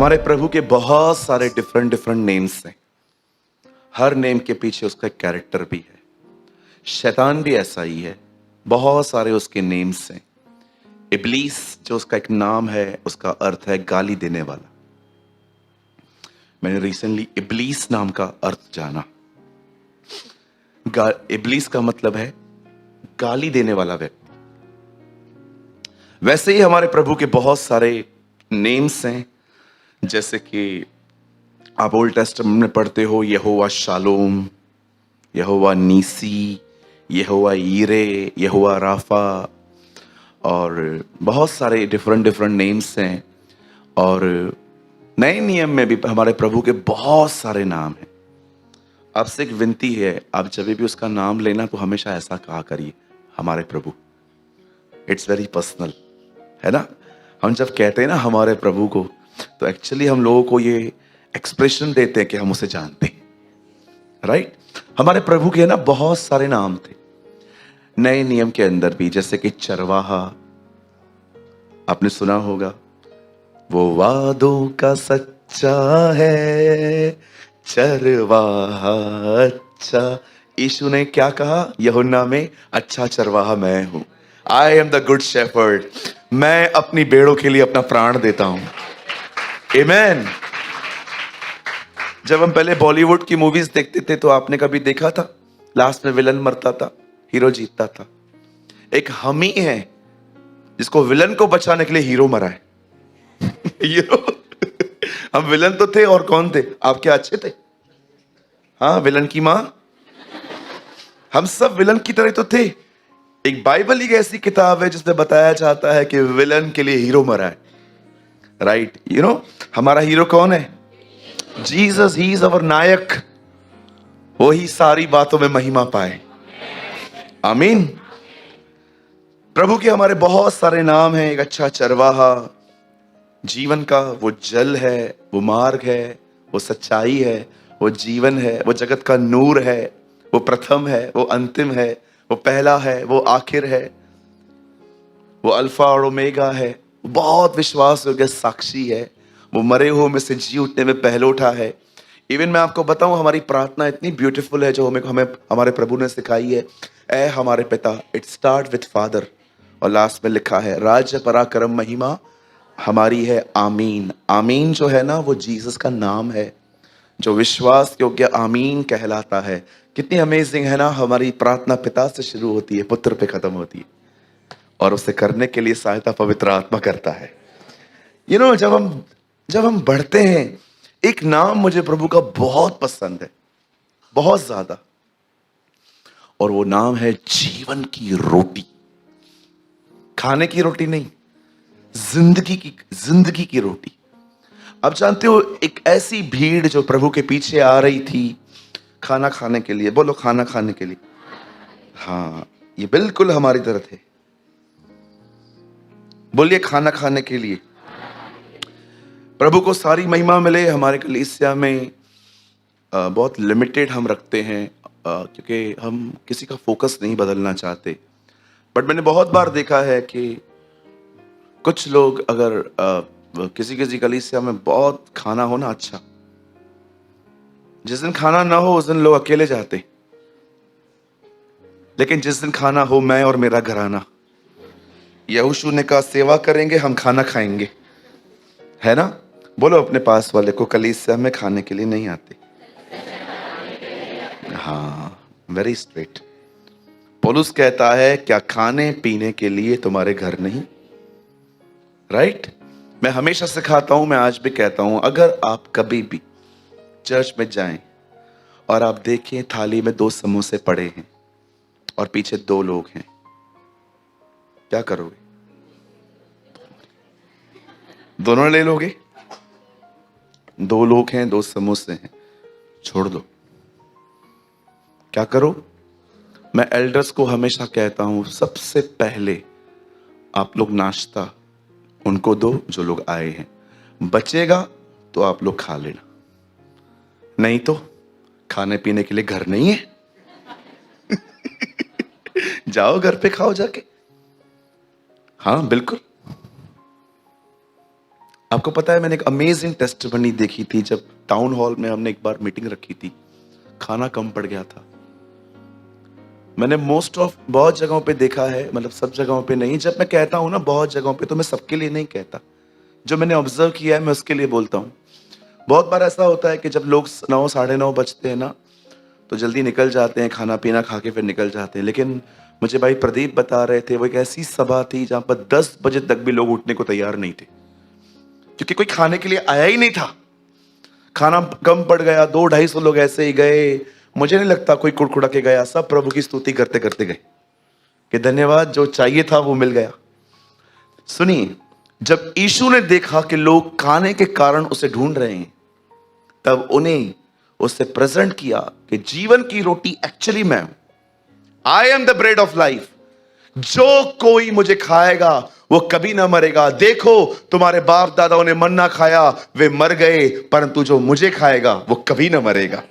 हमारे प्रभु के बहुत सारे डिफरेंट डिफरेंट नेम्स हैं। हर नेम के पीछे उसका एक कैरेक्टर भी है। शैतान भी ऐसा ही है, बहुत सारे उसके नेम्स हैं। इब्लीस जो उसका एक नाम है, उसका अर्थ है गाली देने वाला। मैंने रिसेंटली इब्लीस नाम का अर्थ जाना। इब्लीस का मतलब है गाली देने वाला व्यक्ति। वैसे ही हमारे प्रभु के बहुत सारे नेम्स हैं, जैसे कि आप ओल्ड टेस्टामेंट में पढ़ते हो यहोवा शालोम, यहोवा नीसी, यहोवा ईरे, यहोवा राफा, और बहुत सारे डिफरेंट डिफरेंट नेम्स हैं। और नए नियम में भी हमारे प्रभु के बहुत सारे नाम हैं। आपसे एक विनती है, आप जब भी उसका नाम लेना तो हमेशा ऐसा कहा करिए, हमारे प्रभु। इट्स वेरी पर्सनल, है ना। हम जब कहते हैं ना हमारे प्रभु को, तो एक्चुअली हम लोगों को ये एक्सप्रेशन देते हैं कि हम उसे जानते हैं, राइट। हमारे प्रभु के ना बहुत सारे नाम थे नए नियम के अंदर भी, जैसे कि चरवाहा, आपने सुना होगा, वो वादों का सच्चा है चरवाहा अच्छा। यीशु ने क्या कहा यूहन्ना में? अच्छा चरवाहा मैं हूं, I am the good shepherd, मैं अपनी भेड़ों के लिए अपना प्राण देता हूं। आमेन। जब हम पहले बॉलीवुड की मूवीज देखते थे तो आपने कभी देखा था लास्ट में विलन मरता था, हीरो जीतता था? एक हम ही है जिसको विलन को बचाने के लिए हीरो मरा है। हीरो हम विलन तो थे, और कौन थे? आप क्या अच्छे थे? हाँ, विलन की मां। हम सब विलन की तरह तो थे। एक बाइबल ही ऐसी किताब है जिसमें बताया जाता है कि विलन के लिए हीरो मरा है, राइट। हमारा हीरो कौन है? जीसस, ही इज अवर नायक। वही सारी बातों में महिमा पाए। आमीन। प्रभु के हमारे बहुत सारे नाम हैं। एक अच्छा चरवाहा, जीवन का वो जल है, वो मार्ग है, वो सच्चाई है, वो जीवन है, वो जगत का नूर है, वो प्रथम है, वो अंतिम है, वो पहला है, वो आखिर है, वो अल्फा और ओमेगा है, बहुत विश्वास योग्य साक्षी है, वो मरे हुए में से जी उठने में पहलोठा है। इवन मैं आपको बताऊं, हमारी प्रार्थना इतनी ब्यूटीफुल है जो हमें हमारे प्रभु ने सिखाई है। ऐ हमारे पिता, इट स्टार्ट विथ फादर, और लास्ट में लिखा है राज्य पराक्रम महिमा हमारी है, आमीन। आमीन जो है ना, वो जीसस का नाम है, जो विश्वास योग्य आमीन कहलाता है। कितनी अमेजिंग है ना। हमारी प्रार्थना पिता से शुरू होती है, पुत्र पे खत्म होती है, और उसे करने के लिए सहायता पवित्र आत्मा करता है। जब हम बढ़ते हैं, एक नाम मुझे प्रभु का बहुत पसंद है, बहुत ज्यादा, और वो नाम है जीवन की रोटी। खाने की रोटी नहीं, जिंदगी की रोटी। आप जानते हो, एक ऐसी भीड़ जो प्रभु के पीछे आ रही थी खाना खाने के लिए। बोलो, खाना खाने के लिए। हाँ, ये बिल्कुल हमारी तरह थे। बोलिए, खाना खाने के लिए। प्रभु को सारी महिमा मिले। हमारे कलीसिया में बहुत लिमिटेड हम रखते हैं, क्योंकि हम किसी का फोकस नहीं बदलना चाहते। बट मैंने बहुत बार देखा है कि कुछ लोग, अगर किसी कलीसिया में बहुत खाना हो ना, अच्छा, जिस दिन खाना ना हो उस दिन लोग अकेले जाते, लेकिन जिस दिन खाना हो, मैं और मेरा घराना, यहोशू ने कहा सेवा करेंगे, हम खाना खाएंगे, है ना। बोलो अपने पास वाले को, कलीसिया में खाने के लिए नहीं आते। हाँ, वेरी स्ट्रेट। पौलुस कहता है, क्या खाने पीने के लिए तुम्हारे घर नहीं? राइट। मैं हमेशा सिखाता हूं, मैं आज भी कहता हूं, अगर आप कभी भी चर्च में जाएं और आप देखें थाली में 2 समोसे पड़े हैं और पीछे 2 लोग हैं, क्या करोगे? दोनों ले लोगे? 2 लोग हैं, 2 समोसे हैं, छोड़ दो। क्या करो? मैं एल्डर्स को हमेशा कहता हूं, सबसे पहले आप लोग नाश्ता उनको दो जो लोग आए हैं, बचेगा तो आप लोग खा लेना, नहीं तो खाने पीने के लिए घर नहीं है। जाओ घर पे खाओ जाके। हाँ बिल्कुल। आपको पता है मैंने एक अमेजिंग टेस्टिमनी देखी थी जब टाउन हॉल में हमने एक बार मीटिंग रखी थी, खाना कम पड़ गया था। मैंने मोस्ट ऑफ बहुत जगहों पे देखा है, मतलब सब जगहों पे नहीं। जब मैं कहता हूं ना बहुत जगहों पे, तो मैं सबके लिए नहीं कहता, जो मैंने ऑब्जर्व किया है मैं उसके लिए बोलता हूँ। बहुत बार ऐसा होता है कि जब लोग 9 साढ़े 9 बजते हैं ना, तो जल्दी निकल जाते हैं, खाना पीना खा के फिर निकल जाते हैं। लेकिन मुझे भाई प्रदीप बता रहे थे, वो एक ऐसी सभा थी जहां पर 10 बजे तक भी लोग उठने को तैयार नहीं थे, क्योंकि कोई खाने के लिए आया ही नहीं था। खाना कम पड़ गया, 200-250 लोग ऐसे ही गए। मुझे नहीं लगता कोई कुड़कुड़ा के गया, सब प्रभु की स्तुति करते करते गए कि धन्यवाद, जो चाहिए था वो मिल गया। सुनिए, जब यीशु ने देखा कि लोग खाने के कारण उसे ढूंढ रहे हैं, तब उन्हें उससे प्रेजेंट किया कि जीवन की रोटी एक्चुअली मैं हूं। I am the bread of life. जो कोई मुझे खाएगा वो कभी ना मरेगा। देखो, तुम्हारे बाप दादाओं ने मन्ना खाया, वे मर गए, परंतु जो मुझे खाएगा वो कभी ना मरेगा।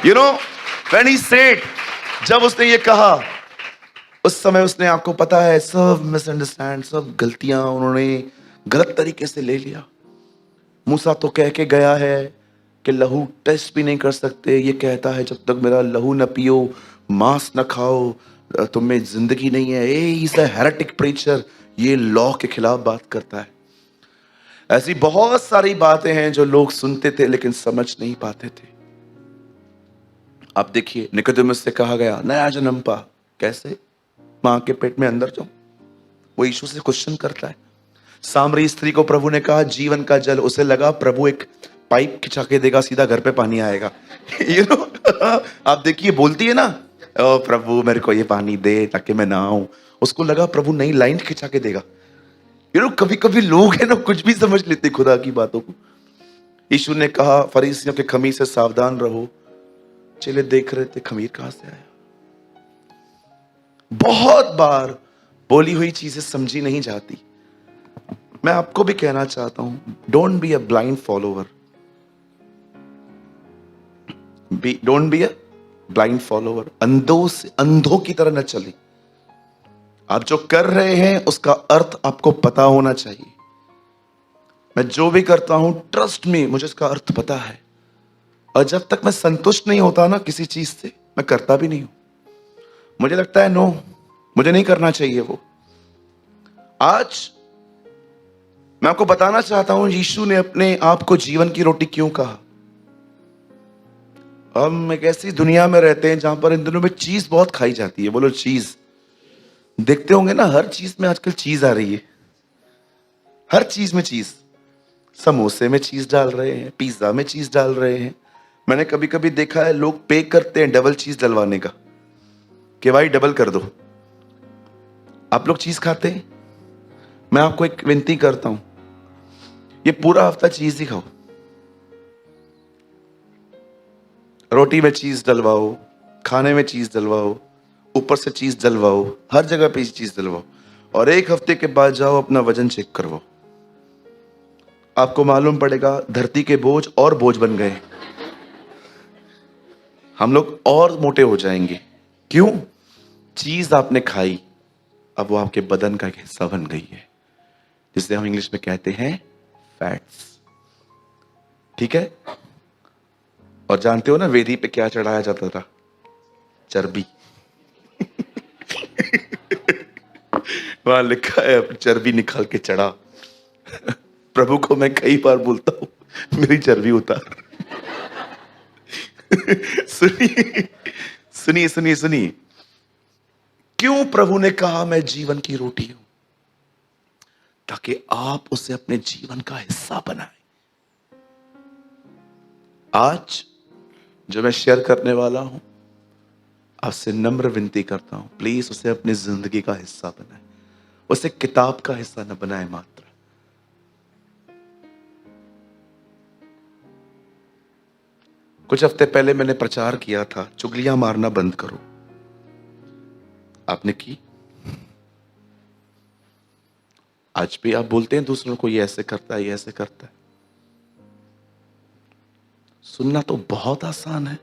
You know, when he said, जब उसने ये कहा, उस समय उसने, आपको पता है, सब मिसअंडरस्टैंड, सब गलतियां उन्होंने गलत तरीके से ले लिया। मूसा तो कह के गया है कि लहू टेस्ट भी नहीं कर सकते। ये कहता है जब तक मेरा लहू न पियो, मांस न खाओ, तुम में जिंदगी नहीं है। ए इज अ हेरेटिक प्रीचर, ये लॉ के खिलाफ बात करता है। ऐसी बहुत सारी बातें हैं जो लोग सुनते थे लेकिन समझ नहीं पाते थे। आप देखिए, निकोदेमुस से कहा गया, नया जन्म पा। कैसे? मां के पेट में अंदर जाओ। वो यीशु से क्वेश्चन करता है। सामरी स्त्री को प्रभु ने कहा जीवन का जल। उसे लगा प्रभु एक पाइप खिंचा के देगा, सीधा घर पे पानी आएगा। यू नो, आप देखिए, बोलती है ना, ओ प्रभु मेरे को ये पानी दे ताकि मैं नहाऊं। उसको लगा प्रभु नई लाइन खिंचा के देगा। यू नो, कभी कभी लोग है ना कुछ भी समझ लेते खुदा की बातों को। यीशु ने कहा फरीसियों के खमीर से सावधान रहो। चेले देख रहे थे खमीर कहां से आया। बहुत बार बोली हुई चीजें समझी नहीं जाती। मैं आपको भी कहना चाहता हूं, don't be a blind follower. Don't be a blind follower. अंधों की तरह न चले। आप जो कर रहे हैं उसका अर्थ आपको पता होना चाहिए। मैं जो भी करता हूं, ट्रस्ट में, मुझे इसका अर्थ पता है। और जब तक मैं संतुष्ट नहीं होता ना किसी चीज से, मैं करता भी नहीं हूं। मुझे लगता है नो, मुझे नहीं करना चाहिए वो। आज मैं आपको बताना चाहता हूं, यीशु ने अपने आप को जीवन की रोटी क्यों कहा। हम एक ऐसी दुनिया में रहते हैं जहां पर इन दिनों में चीज बहुत खाई जाती है। बोलो चीज। देखते होंगे ना, हर चीज में आजकल चीज आ रही है। हर चीज में चीज। समोसे में चीज डाल रहे हैं, पिज्जा में चीज डाल रहे हैं। मैंने कभी कभी देखा है लोग पे करते हैं डबल चीज डलवाने का, कि भाई डबल कर दो। आप लोग चीज खाते हैं? मैं आपको एक विनती करता हूं, ये पूरा हफ्ता चीज ही खाओ। रोटी में चीज डलवाओ, खाने में चीज डलवाओ, ऊपर से चीज डलवाओ, हर जगह पे चीज डलवाओ, और एक हफ्ते के बाद जाओ अपना वजन चेक करवाओ। आपको मालूम पड़ेगा धरती के बोझ और बोझ बन गए। हम लोग और मोटे हो जाएंगे। क्यों? चीज आपने खाई, अब वो आपके बदन का एक हिस्सा बन गई है, जिसे हम इंग्लिश में कहते हैं फैट्स। ठीक है? और जानते हो ना वेदी पे क्या चढ़ाया जाता था? चर्बी। वहां लिखा है चर्बी निकाल के चढ़ा। प्रभु को मैं कई बार बोलता हूं मेरी चर्बी उतार। सुनिए सुनिए सुनिए सुनिए, क्यों प्रभु ने कहा मैं जीवन की रोटी हूं? ताकि आप उसे अपने जीवन का हिस्सा बनाएं। आज जो मैं शेयर करने वाला हूं, आपसे नम्र विनती करता हूं, प्लीज उसे अपनी जिंदगी का हिस्सा बनाएं। उसे किताब का हिस्सा न बनाए मात्र। कुछ हफ्ते पहले मैंने प्रचार किया था, चुगलियां मारना बंद करो। आपने की? आज भी आप बोलते हैं दूसरों को ये ऐसे करता है, ये ऐसे करता है। सुनना तो बहुत आसान है,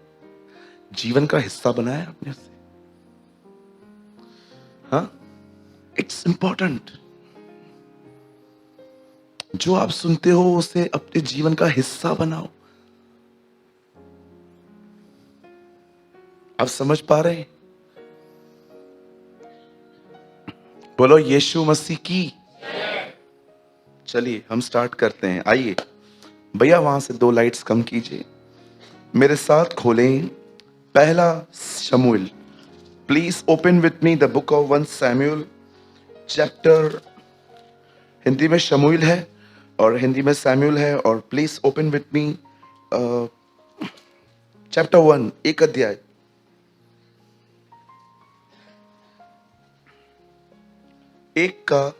जीवन का हिस्सा बनाया आपने उसे। हाँ, इट्स इंपॉर्टेंट। जो आप सुनते हो उसे अपने जीवन का हिस्सा बनाओ। आप समझ पा रहे हैं? बोलो यीशु मसीह की। चलिए हम स्टार्ट करते हैं। आइए भैया, वहां से 2 लाइट्स कम कीजिए। मेरे साथ खोलें पहला शमूएल। Please open with me the book of 1 Samuel chapter. Hindi में शमूएल है और हिंदी में सैमुअल है। और please open with me chapter 1, एक अध्याय। एक का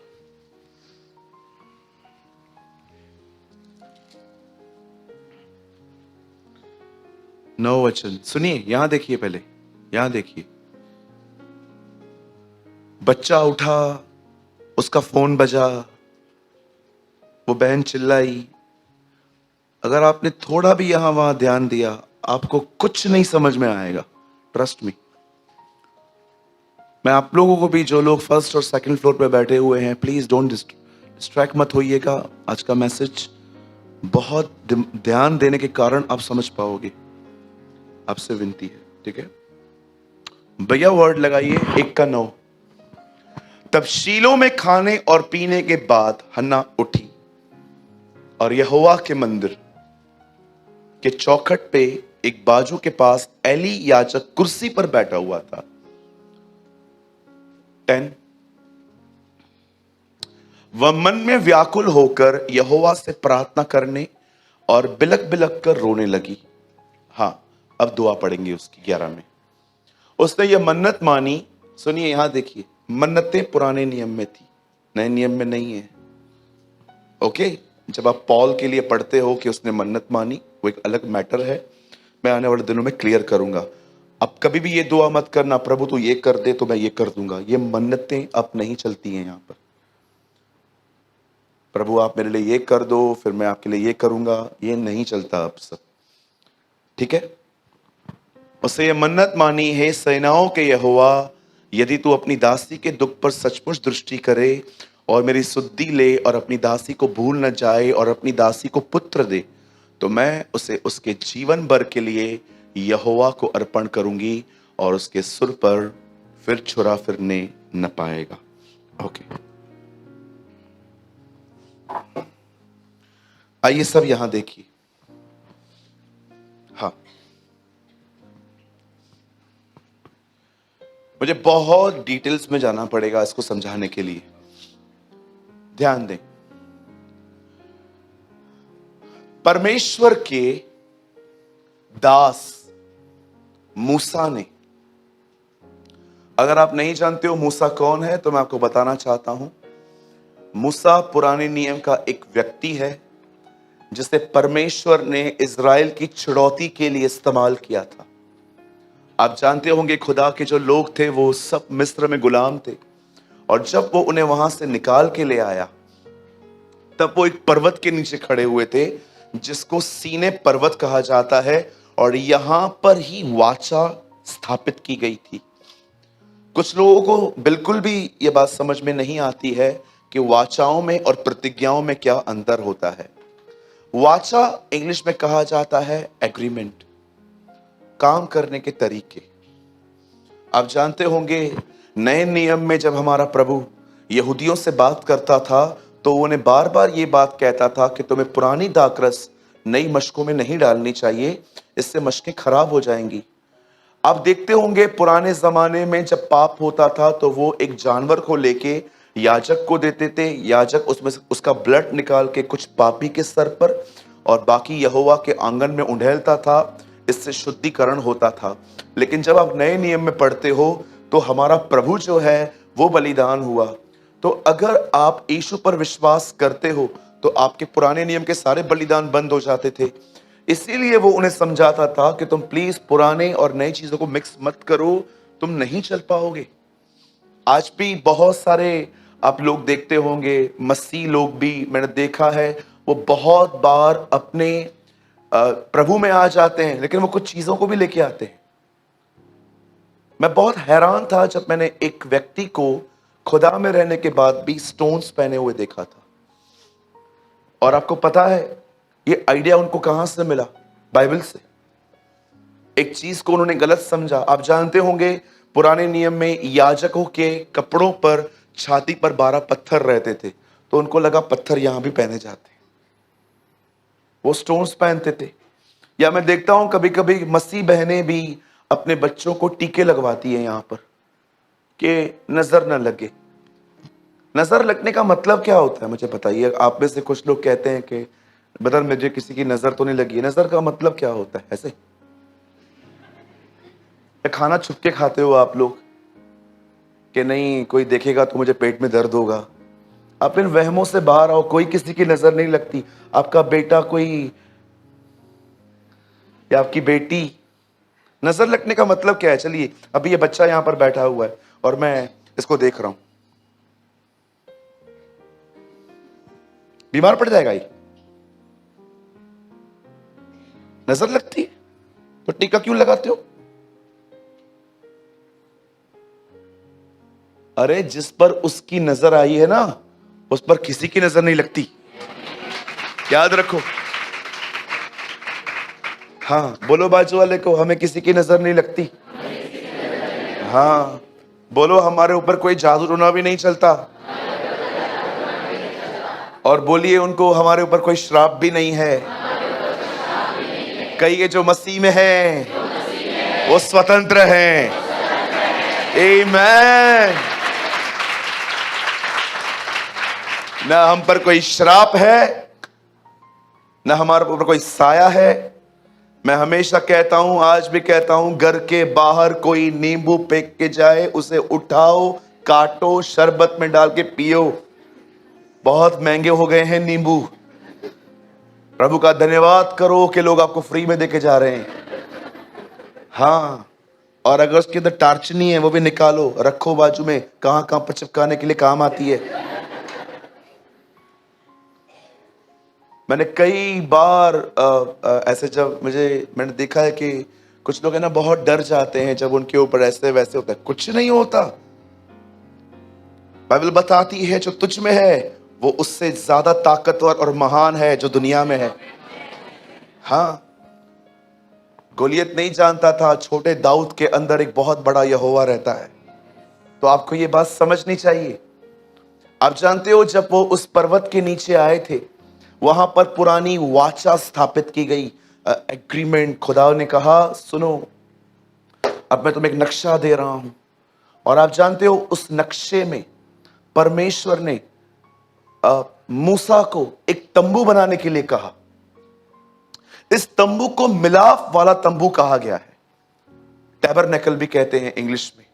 9 वचन सुनिए। यहां देखिए, पहले यहां देखिए। बच्चा उठा, उसका फोन बजा, वो बहन चिल्लाई। अगर आपने थोड़ा भी यहां वहां ध्यान दिया, आपको कुछ नहीं समझ में आएगा। Trust me. मैं आप लोगों को भी, जो लोग फर्स्ट और सेकंड फ्लोर पे बैठे हुए हैं, प्लीज डोंट डिस्ट्रैक्ट मत होइएगा। आज का मैसेज बहुत ध्यान देने के कारण आप समझ पाओगे। आपसे विनती है, ठीक है भैया? वर्ड लगाइए 1 का 9। तब शीलो में खाने और पीने के बाद हन्ना उठी और यहोवा के मंदिर के चौखट पे एक बाजू के पास एली याजक कुर्सी पर बैठा हुआ था। 10। वह मन में व्याकुल होकर यहोवा से प्रार्थना करने और बिलक बिलक कर रोने लगी। हाँ, अब दुआ पढ़ेंगे उसकी 11 में। उसने यह मन्नत मानी। सुनिए, यहां देखिए, मन्नतें पुराने नियम में थी, नए नियम में नहीं है। ओके, जब आप पॉल के लिए पढ़ते हो कि उसने मन्नत मानी, वो एक अलग मैटर है। मैं आने वाले दिनों में क्लियर करूंगा। अब कभी भी ये दुआ मत करना, प्रभु तू ये कर दे तो मैं ये कर दूंगा। ये मन्नतें अब नहीं चलती हैं यहां पर। प्रभु आप मेरे लिए ये कर दो, फिर मैं आपके लिए ये करूंगा, ये नहीं चलता अब सब। ठीक है? उसे ये मन्नत मानी, हे सेनाओं के यहोवा, यदि तू अपनी दासी के दुख पर सचमुच दृष्टि करे और मेरी सुद्धि ले और अपनी दासी को भूल न जाए और अपनी दासी को पुत्र दे, तो मैं उसे उसके जीवन भर के लिए यहोवा को अर्पण करूंगी और उसके सुर पर फिर छुरा फिरने न पाएगा। ओके, आइए सब यहां देखिए। हाँ, मुझे बहुत डिटेल्स में जाना पड़ेगा इसको समझाने के लिए। ध्यान दें, परमेश्वर के दास मूसा ने, अगर आप नहीं जानते हो मूसा कौन है तो मैं आपको बताना चाहता हूं। मूसा पुराने नियम का एक व्यक्ति है जिसे परमेश्वर ने इज़राइल की छुड़ौती के लिए इस्तेमाल किया था। आप जानते होंगे, खुदा के जो लोग थे वो सब मिस्र में गुलाम थे, और जब वो उन्हें वहां से निकाल के ले आया, तब वो एक पर्वत के नीचे खड़े हुए थे जिसको सीने पर्वत कहा जाता है, और यहां पर ही वाचा स्थापित की गई थी। कुछ लोगों को बिल्कुल भी यह बात समझ में नहीं आती है कि वाचाओं में और प्रतिज्ञाओं में क्या अंतर होता है। वाचा इंग्लिश में कहा जाता है एग्रीमेंट, काम करने के तरीके। आप जानते होंगे, नए नियम में जब हमारा प्रभु यहूदियों से बात करता था तो उन्हें बार बार ये बात कहता था कि तुम्हें पुरानी दाखरस नई मशकों में नहीं डालनी चाहिए, इससे मशकें खराब हो जाएंगी। आप देखते होंगे, पुराने जमाने में जब पाप होता था तो वो एक जानवर को लेके याजक को देते थे। याजक उसमें से उसका ब्लड निकाल के कुछ पापी के सर पर और बाकी यहोवा के आंगन में उंडेलता था। इससे शुद्धिकरण होता था। लेकिन जब आप नए नियम में पढ़ते हो तो हमारा प्रभु जो है वो बलिदान हुआ। तो अगर आप यीशु पर विश्वास करते हो तो आपके पुराने नियम के सारे बलिदान बंद हो जाते थे। इसीलिए वो उन्हें समझाता था कि तुम प्लीज पुराने और नई चीजों को मिक्स मत करो, तुम नहीं चल पाओगे। आज भी बहुत सारे आप लोग देखते होंगे, मसीह लोग भी मैंने देखा है, वो बहुत बार अपने प्रभु में आ जाते हैं लेकिन वो कुछ चीजों को भी लेके आते हैं। मैं बहुत हैरान था जब मैंने एक व्यक्ति को खुदा में रहने के बाद भी स्टोन्स पहने हुए देखा था। और आपको पता है ये आइडिया उनको कहां से मिला? बाइबल से। एक चीज को उन्होंने गलत समझा। आप जानते होंगे पुराने नियम में याजकों के कपड़ों पर छाती पर 12 पत्थर रहते थे, तो उनको लगा पत्थर यहां भी पहने जाते, वो स्टोन्स पहनते थे। या मैं देखता हूं कभी कभी मसीह बहनें भी अपने बच्चों को टीके लगवाती है यहां पर कि नजर न लगे। नजर लगने का मतलब क्या होता है मुझे बताइए? आप में से कुछ लोग कहते हैं कि बदल मुझे किसी की नजर तो नहीं लगी। नजर का मतलब क्या होता है? ऐसे या खाना छुप के खाते हो आप लोग कि नहीं कोई देखेगा तो मुझे पेट में दर्द होगा? आप इन वहमों से बाहर आओ। कोई किसी की नजर नहीं लगती। आपका बेटा कोई या आपकी बेटी, नजर लगने का मतलब क्या है? चलिए अभी ये बच्चा यहां पर बैठा हुआ है और मैं इसको देख रहा हूं, बीमार पड़ जाएगा ये, नजर लगती है तो टीका क्यों लगाते हो? अरे जिस पर उसकी नजर आई है ना, उस पर किसी की नजर नहीं लगती, याद रखो। हाँ बोलो बाजू वाले को, हमें किसी की नजर नहीं लगती। हाँ बोलो, हमारे ऊपर कोई जादू टोना भी नहीं चलता। और बोलिए उनको, हमारे ऊपर कोई श्राप भी नहीं है। कहिए जो मसीह में है वो स्वतंत्र है। आमीन। ना हम पर कोई श्राप है, ना हमारे ऊपर कोई साया है। मैं हमेशा कहता हूं, आज भी कहता हूं, घर के बाहर कोई नींबू फेंक के जाए, उसे उठाओ, काटो, शरबत में डाल के पियो। बहुत महंगे हो गए हैं नींबू। प्रभु का धन्यवाद करो कि लोग आपको फ्री में देके जा रहे हैं। हाँ, और अगर उसके अंदर टार्चनी है वो भी निकालो, रखो बाजू में, कहां कहां पर चिपकाने के लिए काम आती है। मैंने कई बार ऐसे जब मैंने देखा है कि कुछ लोग है ना बहुत डर जाते हैं जब उनके ऊपर ऐसे वैसे होता है। कुछ नहीं होता। बाइबल बताती है जो तुझ में है वो उससे ज्यादा ताकतवर और महान है जो दुनिया में है। हाँ, गोलियत नहीं जानता था छोटे दाऊद के अंदर एक बहुत बड़ा यहोवा रहता है। तो आपको ये बात समझनी चाहिए। आप जानते हो जब वो उस पर्वत के नीचे आए थे, वहां पर पुरानी वाचा स्थापित की गई, एग्रीमेंट। खुदा ने कहा सुनो, अब मैं तुम्हें एक नक्शा दे रहा हूं। और आप जानते हो उस नक्शे में परमेश्वर ने मूसा को एक तंबू बनाने के लिए कहा। इस तंबू को मिलाप वाला तंबू कहा गया है, टैबरनेकल भी कहते हैं इंग्लिश में।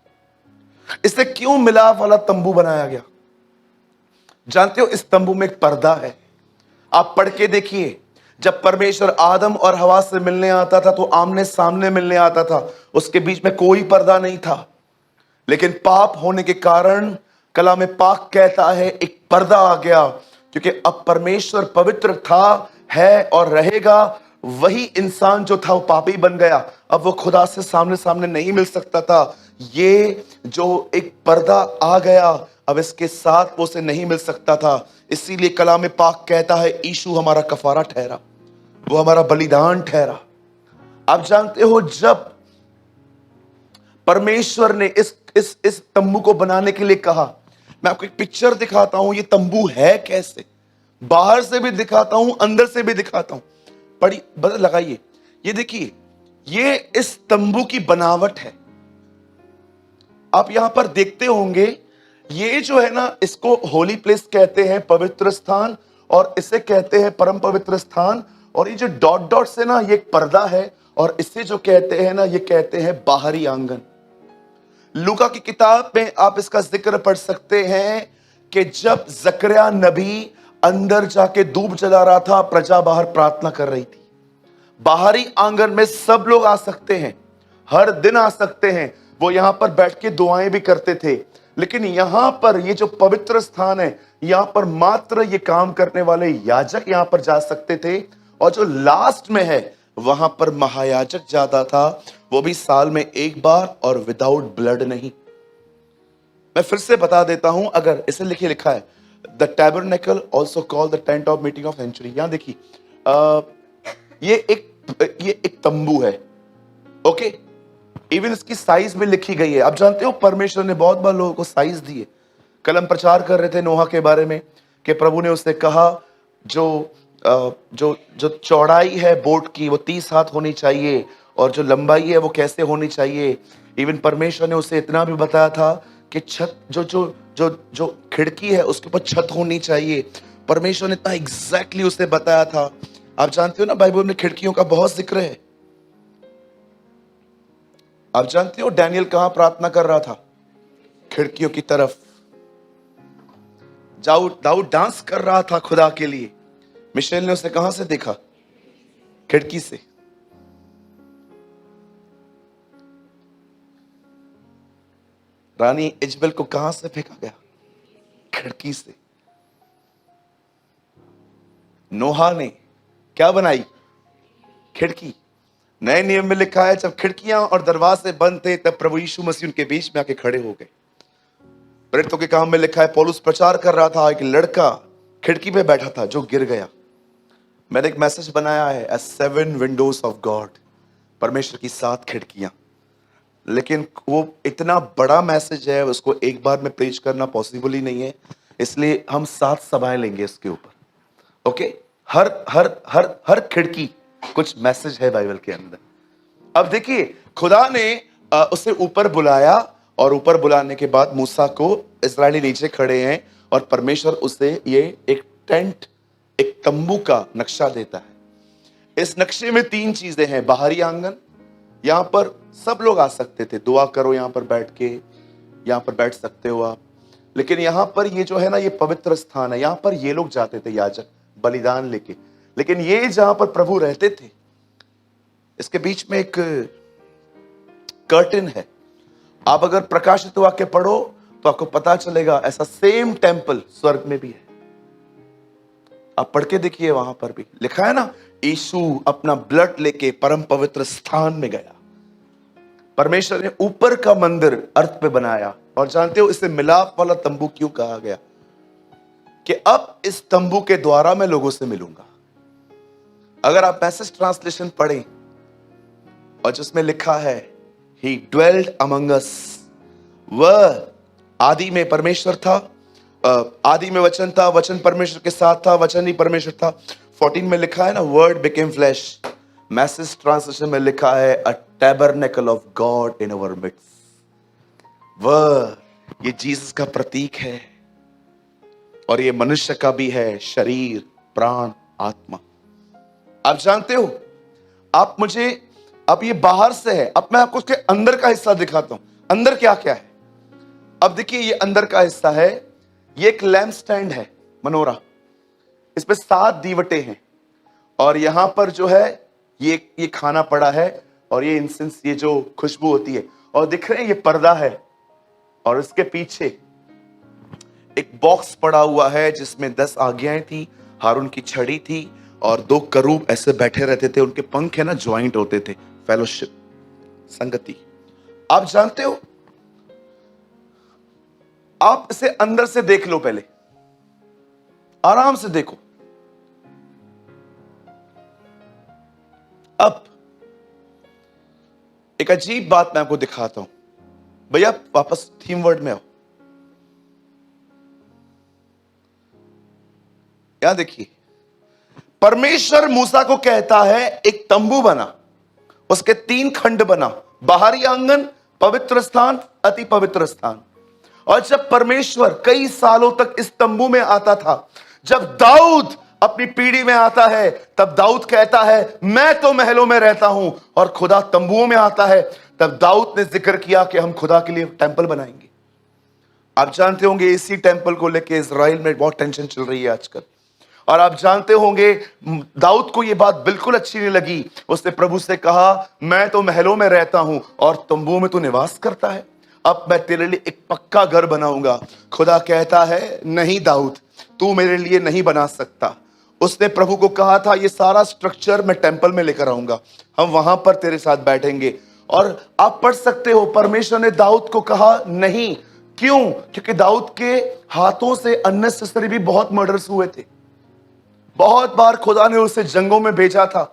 इसे क्यों मिलाप वाला तंबू बनाया गया? जानते हो इस तंबू में एक पर्दा है। आप पढ़ के देखिए, जब परमेश्वर आदम और हवा से मिलने आता था तो आमने सामने मिलने आता था, उसके बीच में कोई पर्दा नहीं था। लेकिन पाप होने के कारण कलाम पाक कहता है एक पर्दा आ गया, क्योंकि अब परमेश्वर पवित्र था, है और रहेगा। वही इंसान जो था वो पापी बन गया। अब वो खुदा से सामने सामने नहीं मिल सकता था। ये जो एक पर्दा आ गया, अब इसके साथ वो से नहीं मिल सकता था। इसीलिए कलाम पाक कहता है यीशु हमारा कफारा ठहरा, वो हमारा बलिदान ठहरा। आप जानते हो जब परमेश्वर ने इस तंबू को बनाने के लिए कहा, मैं आपको एक पिक्चर दिखाता हूं, ये तंबू है कैसे, बाहर से भी दिखाता हूं, अंदर से भी दिखाता हूं। बड़ी बदल लगाइए, ये देखिए, ये इस तंबू की बनावट है। आप यहां पर देखते होंगे, ये जो है ना, इसको होली प्लेस कहते हैं, पवित्र स्थान, और इसे कहते हैं परम पवित्र स्थान। और ये जो डॉट डॉट से ना, ये एक पर्दा है, और इसे जो कहते हैं ना, ये कहते हैं बाहरी आंगन। लूका की किताब में आप इसका जिक्र पढ़ सकते हैं कि जब जकरिया नबी अंदर जाके धूप जला रहा था, प्रजा बाहर प्रार्थना कर रही थी। बाहरी आंगन में सब लोग आ सकते हैं, हर दिन आ सकते हैं। वो यहां पर बैठ के दुआएं भी करते थे। लेकिन यहां पर ये जो पवित्र स्थान है, यहां पर मात्र ये काम करने वाले याजक यहां पर जा सकते थे। और जो लास्ट में है वहां पर महायाजक जाता था, वो भी साल में एक बार, और विदाउट ब्लड नहीं। मैं फिर से बता देता हूं, अगर इसे लिखा है the tabernacle also called the tent of meeting of sanctuary. यहां देखिए, ये एक तंबू है, ओके। इवन इसकी साइज भी लिखी गई है। आप जानते हो परमेश्वर ने बहुत बार लोगों को साइज दिए। कल हम प्रचार कर रहे थे नोहा के बारे में कि प्रभु ने उससे कहा जो जो जो चौड़ाई है बोट की वो 30 हाथ होनी चाहिए, और जो लंबाई है वो कैसे होनी चाहिए। इवन परमेश्वर ने उसे इतना भी बताया था कि छत जो जो जो जो खिड़की है उसके ऊपर छत होनी चाहिए। परमेश्वर ने इतना एग्जैक्टली उसे बताया था। आप जानते हो ना, बाइबल में खिड़कियों का बहुत जिक्र है। आप जानते हो डैनियल कहां प्रार्थना कर रहा था? खिड़कियों की तरफ। दाऊद डांस कर रहा था खुदा के लिए। मिशेल ने उसे कहां से देखा? खिड़की से। रानी इजबेल को कहां से फेंका गया? खिड़की से। नोहा ने क्या बनाई? खिड़की। नए नियम में लिखा है जब खिड़कियां और दरवाजे बंद थे तब प्रभु यीशु मसीह उनके बीच में आके खड़े हो गए। प्रेरितों के काम में लिखा है पौलुस प्रचार कर रहा था, एक लड़का खिड़की पे बैठा था जो गिर गया। मैंने एक मैसेज बनाया है, A 7 Windows of God, परमेश्वर की 7 खिड़कियां। लेकिन वो इतना बड़ा मैसेज है, उसको एक बार में प्रीच करना पॉसिबल ही नहीं है, इसलिए हम 7 सभाएं लेंगे इसके ऊपर, ओके। हर हर हर हर खिड़की कुछ मैसेज है बाइबल के अंदर। अब देखिए, खुदा ने उसे ऊपर बुलाया, और ऊपर बुलाने के बाद मूसा को, इस्राएली नीचे खड़े हैं, और परमेश्वर उसे ये एक टेंट, एक तंबू का नक्शा देता है। इस नक्शे में 3 चीजें हैं। बाहरी आंगन, यहां पर सब लोग आ सकते थे, दुआ करो यहां पर बैठ के, यहां पर बैठ सकते हो आप। लेकिन यहां पर ये जो है ना, ये पवित्र स्थान है, यहां पर ये लोग जाते थे याजक बलिदान लेके। लेकिन ये जहां पर प्रभु रहते थे, इसके बीच में एक कर्टन है। आप अगर प्रकाशित वाक्य पढ़ो तो आपको पता चलेगा ऐसा सेम टेंपल स्वर्ग में भी है। आप पढ़ के देखिए, वहां पर भी लिखा है ना, यीशु अपना ब्लड लेके परम पवित्र स्थान में गया। परमेश्वर ने ऊपर का मंदिर अर्थ पे बनाया। और जानते हो इसे मिलाप वाला तंबू क्यों कहा गया? कि अब इस तंबू के द्वारा मैं लोगों से मिलूंगा। अगर आप मैसेज ट्रांसलेशन पढ़ें और जिसमें लिखा है He dwelled among us, वह आदि में परमेश्वर था, आदि में वचन था, वचन परमेश्वर के साथ था, वचन ही परमेश्वर था। 14 में लिखा है ना, word became flesh. Message translation में लिखा है a tabernacle of God in our midst. वह, ये जीसस का प्रतीक है, और ये मनुष्य का भी है, शरीर, प्राण, आत्मा। आप जानते हो, आप मुझे, अब ये बाहर से है, अब मैं आपको उसके अंदर का हिस्सा दिखाता हूं। अंदर क्या क्या है? अब देखिए, ये अंदर का हिस्सा है। ये एक लैम्प स्टैंड है, मनोरा। इस पे 7 दीवटे हैं, और यहां पर जो है ये खाना पड़ा है, और ये इंसेंस, ये जो खुशबू होती है। और दिख रहे हैं ये पर्दा है, और इसके पीछे एक बॉक्स पड़ा हुआ है जिसमें 10 आज्ञाएं थी, हारून की छड़ी थी, और 2 करूब ऐसे बैठे रहते थे। उनके पंख है ना, ज्वाइंट होते थे, फेलोशिप, संगति। आप जानते हो, आप इसे अंदर से देख लो, पहले आराम से देखो। अब एक अजीब बात मैं आपको दिखाता हूं। भैया वापस थीम वर्ड में आओ। यहां देखिए, परमेश्वर मूसा को कहता है एक तंबू बना, उसके 3 खंड बना, बाहरी आंगन, पवित्र स्थान, अति पवित्र स्थान। और जब परमेश्वर कई सालों तक इस तंबू में आता था, जब दाऊद अपनी पीढ़ी में आता है, तब दाऊद कहता है मैं तो महलों में रहता हूं, और खुदा तंबुओं में आता है, तब दाऊद ने जिक्र किया कि हम खुदा के लिए टेंपल बनाएंगे। आप जानते होंगे इसी टेंपल को लेकर इजराइल में बहुत टेंशन चल रही है आजकल। और आप जानते होंगे दाऊद को यह बात बिल्कुल अच्छी नहीं लगी। उसने प्रभु से कहा मैं तो महलों में रहता हूं और तंबुओं में तू निवास करता है, अब मैं तेरे लिए एक पक्का घर बनाऊंगा। खुदा कहता है नहीं दाऊद, तू मेरे लिए नहीं बना सकता। उसने प्रभु को कहा था ये सारा स्ट्रक्चर मैं टेंपल में लेकर आऊंगा, हम वहां पर तेरे साथ बैठेंगे। और आप पढ़ सकते हो, परमेश्वर ने दाऊद को कहा नहीं, क्यों? क्योंकि दाऊद के हाथों से अननेसेसरी भी बहुत मर्डर्स हुए थे। बहुत बार खुदा ने उसे जंगों में भेजा था,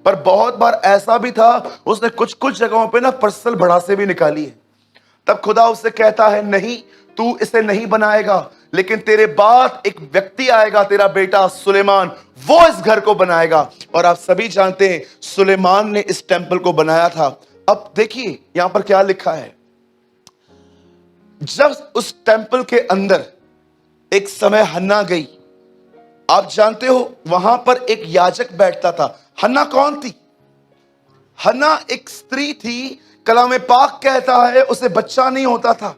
पर बहुत बार ऐसा भी था उसने कुछ कुछ जगहों पे ना पर्सनल भड़ासे भी निकाली है। तब खुदा उससे कहता है, नहीं, तू इसे नहीं बनाएगा, लेकिन तेरे बाद एक व्यक्ति आएगा, तेरा बेटा सुलेमान, वो इस घर को बनाएगा। और आप सभी जानते हैं सुलेमान ने इस टेंपल को बनाया था। अब देखिए यहां पर क्या लिखा है। जब उस टेंपल के अंदर एक समय हन्ना गई, आप जानते हो वहां पर एक याजक बैठता था। हन्ना कौन थी? हन्ना एक स्त्री थी। कलाम पाक कहता है उसे बच्चा नहीं होता था,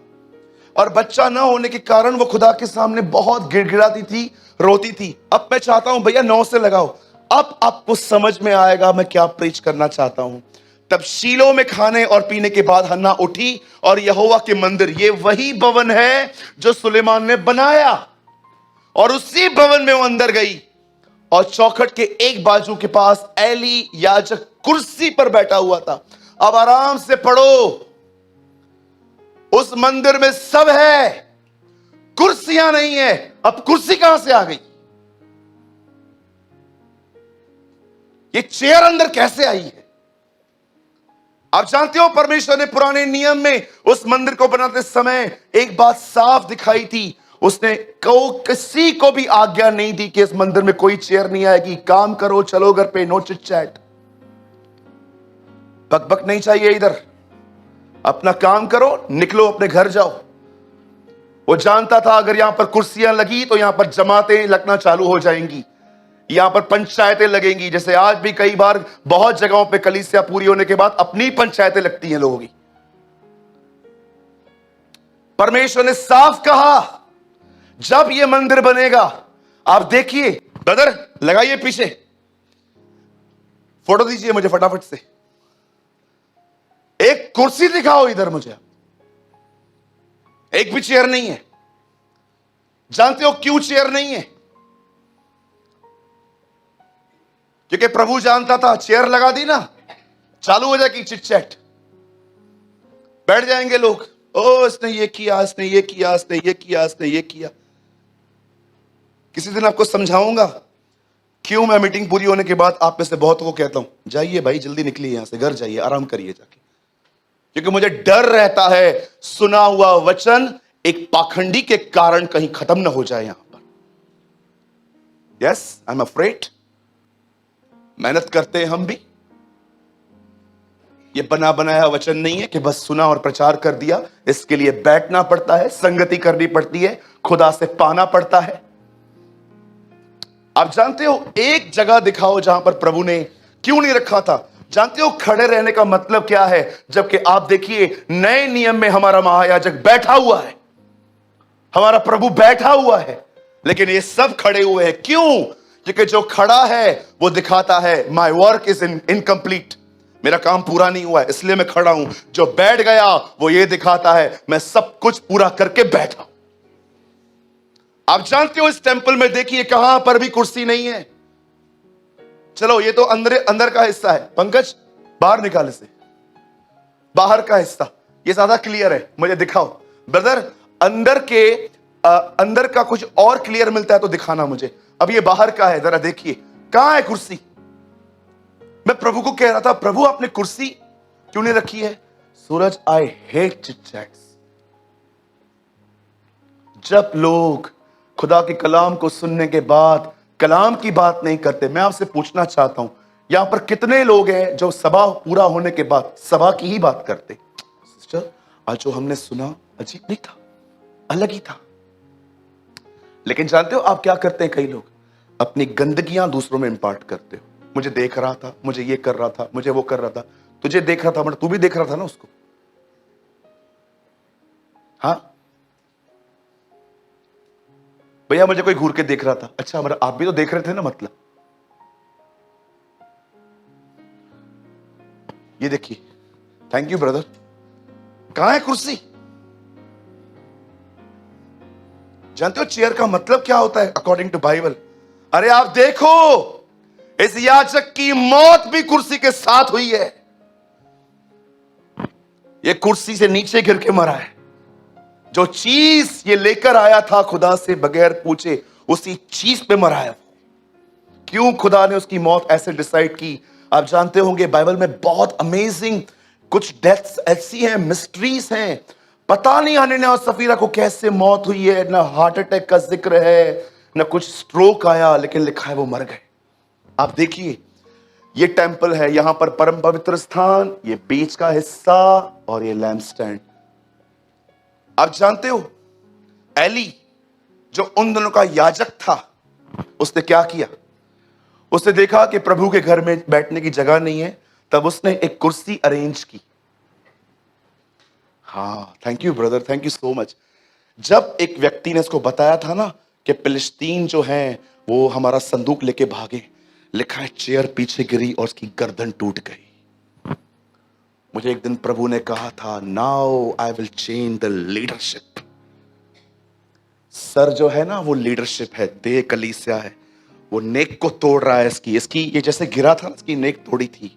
और बच्चा ना होने के कारण वो खुदा के सामने बहुत गिड़गिड़ाती थी, रोती थी। अब मैं चाहता हूं भैया 9 से लगाओ, अब आपको समझ में आएगा मैं क्या प्रीच करना चाहता हूं। तब शीलो में खाने और पीने के बाद हन्ना उठी और यहोवा के मंदिर, ये वही भवन है जो सुलेमान ने बनाया, और उसी भवन में वो अंदर गई। और चौखट के एक बाजू के पास एली याजक कुर्सी पर बैठा हुआ था। अब आराम से पढ़ो, उस मंदिर में सब है, कुर्सियां नहीं है। अब कुर्सी कहां से आ गई? ये चेयर अंदर कैसे आई है? आप जानते हो परमेश्वर ने पुराने नियम में उस मंदिर को बनाते समय एक बात साफ दिखाई थी। उसने किसी को भी आज्ञा नहीं दी कि इस मंदिर में कोई चेयर नहीं आएगी। काम करो, चलो घर पे, नो चिट चैट, बकबक नहीं चाहिए इधर। अपना काम करो, निकलो, अपने घर जाओ। वो जानता था अगर यहां पर कुर्सियां लगी तो यहां पर जमातें लगना चालू हो जाएंगी, यहां पर पंचायतें लगेंगी। जैसे आज भी कई बार बहुत जगहों पे कलीसिया पूरी होने के बाद अपनी पंचायतें लगती हैं लोगों की। परमेश्वर ने साफ कहा जब यह मंदिर बनेगा, आप देखिए, ब्रदर लगाइए पीछे, फोटो दीजिए मुझे फटाफट से, एक कुर्सी दिखाओ इधर मुझे। एक भी चेयर नहीं है। जानते हो क्यों चेयर नहीं है? क्योंकि प्रभु जानता था चेयर लगा दी ना, चालू हो जाएगी चिट चैट, बैठ जाएंगे लोग, ओ इसने ये किया, इसने ये किया, इसने ये किया, इसने ये किया। किसी दिन आपको समझाऊंगा क्यों मैं मीटिंग पूरी होने के बाद आप में से बहुतों को कहता हूं जाइए भाई, जल्दी निकलिए यहां से, घर जाइए, आराम करिए जाके। क्योंकि मुझे डर रहता है सुना हुआ वचन एक पाखंडी के कारण कहीं खत्म ना हो जाए यहां पर। Yes, I am afraid. मेहनत करते हैं हम भी। ये बना बनाया वचन नहीं है कि बस सुना और प्रचार कर दिया। इसके लिए बैठना पड़ता है, संगति करनी पड़ती है, खुदा से पाना पड़ता है। आप जानते हो एक जगह दिखाओ जहां पर प्रभु ने क्यों नहीं रखा था? जानते हो खड़े रहने का मतलब क्या है? जबकि आप देखिए नए नियम में हमारा महायाजक बैठा हुआ है, हमारा प्रभु बैठा हुआ है, लेकिन ये सब खड़े हुए हैं। क्यों? क्योंकि जो खड़ा है वो दिखाता है माई वर्क इज इनकम्प्लीट, मेरा काम पूरा नहीं हुआ है, इसलिए मैं खड़ा हूं। जो बैठ गया वो ये दिखाता है मैं सब कुछ पूरा करके बैठा। आप जानते हो इस टेंपल में देखिए कहां पर भी कुर्सी नहीं है। चलो ये तो अंदर का हिस्सा है, पंकज बाहर निकाले से, बाहर का हिस्सा ये ज्यादा क्लियर है, मुझे दिखाओ ब्रदर। अंदर का कुछ और क्लियर मिलता है तो दिखाना मुझे। अब ये बाहर का है, जरा देखिए कहां है कुर्सी। मैं प्रभु को कह रहा था, प्रभु आपने कुर्सी क्यों नहीं रखी है? सूरज, आई हेट चिट चैट्स। जब लोग खुदा के कलाम को सुनने के बाद कलाम की बात नहीं करते, मैं आपसे पूछना चाहता हूं यहां पर कितने लोग हैं जो सभा पूरा होने के बाद सभा की ही बात करते? सिस्टर, आज जो हमने सुना अजीब नहीं था, अलग ही था। लेकिन जानते हो आप क्या करते हैं? कई लोग अपनी गंदगियां दूसरों में इंपार्ट करते हो। मुझे देख रहा था, मुझे ये कर रहा था, मुझे वो कर रहा था। तुझे देख रहा था मतलब तू भी देख रहा था ना उसको। हाँ भैया, मुझे कोई घूर के देख रहा था, अच्छा मतलब आप भी तो देख रहे थे ना। मतलब ये देखिए, थैंक यू ब्रदर। कहां है कुर्सी? जानते हो चेयर का मतलब क्या होता है अकॉर्डिंग टू बाइबल? अरे आप देखो, इस याजक की मौत भी कुर्सी के साथ हुई है। यह कुर्सी से नीचे गिर के मरा है। जो चीज ये लेकर आया था खुदा से बगैर पूछे, उसी चीज पे मरा है। क्यों खुदा ने उसकी मौत ऐसे डिसाइड की? आप जानते होंगे बाइबल में बहुत अमेजिंग कुछ डेथ्स ऐसी हैं, मिस्ट्रीज हैं। पता नहीं हनन्याह और सफीरा को कैसे मौत हुई है, ना हार्ट अटैक का जिक्र है, ना कुछ स्ट्रोक आया, लेकिन लिखा है वो मर गए। आप देखिए, ये टेंपल है, यहां पर परम पवित्र स्थान, ये बीच का हिस्सा और ये लैम्प स्टैंड। आप जानते हो एली जो उन दोनों का याजक था, उसने क्या किया? उसने देखा कि प्रभु के घर में बैठने की जगह नहीं है, तब उसने एक कुर्सी अरेंज की। हाँ, thank you brother, thank you so much. जब एक व्यक्ति ने इसको बताया था ना कि फिलिस्तीन जो है वो हमारा संदूक लेके भागे, लिखा है चेयर पीछे गिरी और उसकी गर्दन टूट गई। मुझे एक दिन प्रभु ने कहा था, now I will change the leadership. Sir जो है ना वो लीडरशिप है, देह कलीसिया है, वो नेक को तोड़ रहा है। इसकी ये जैसे गिरा था, इसकी नेक तोड़ी थी।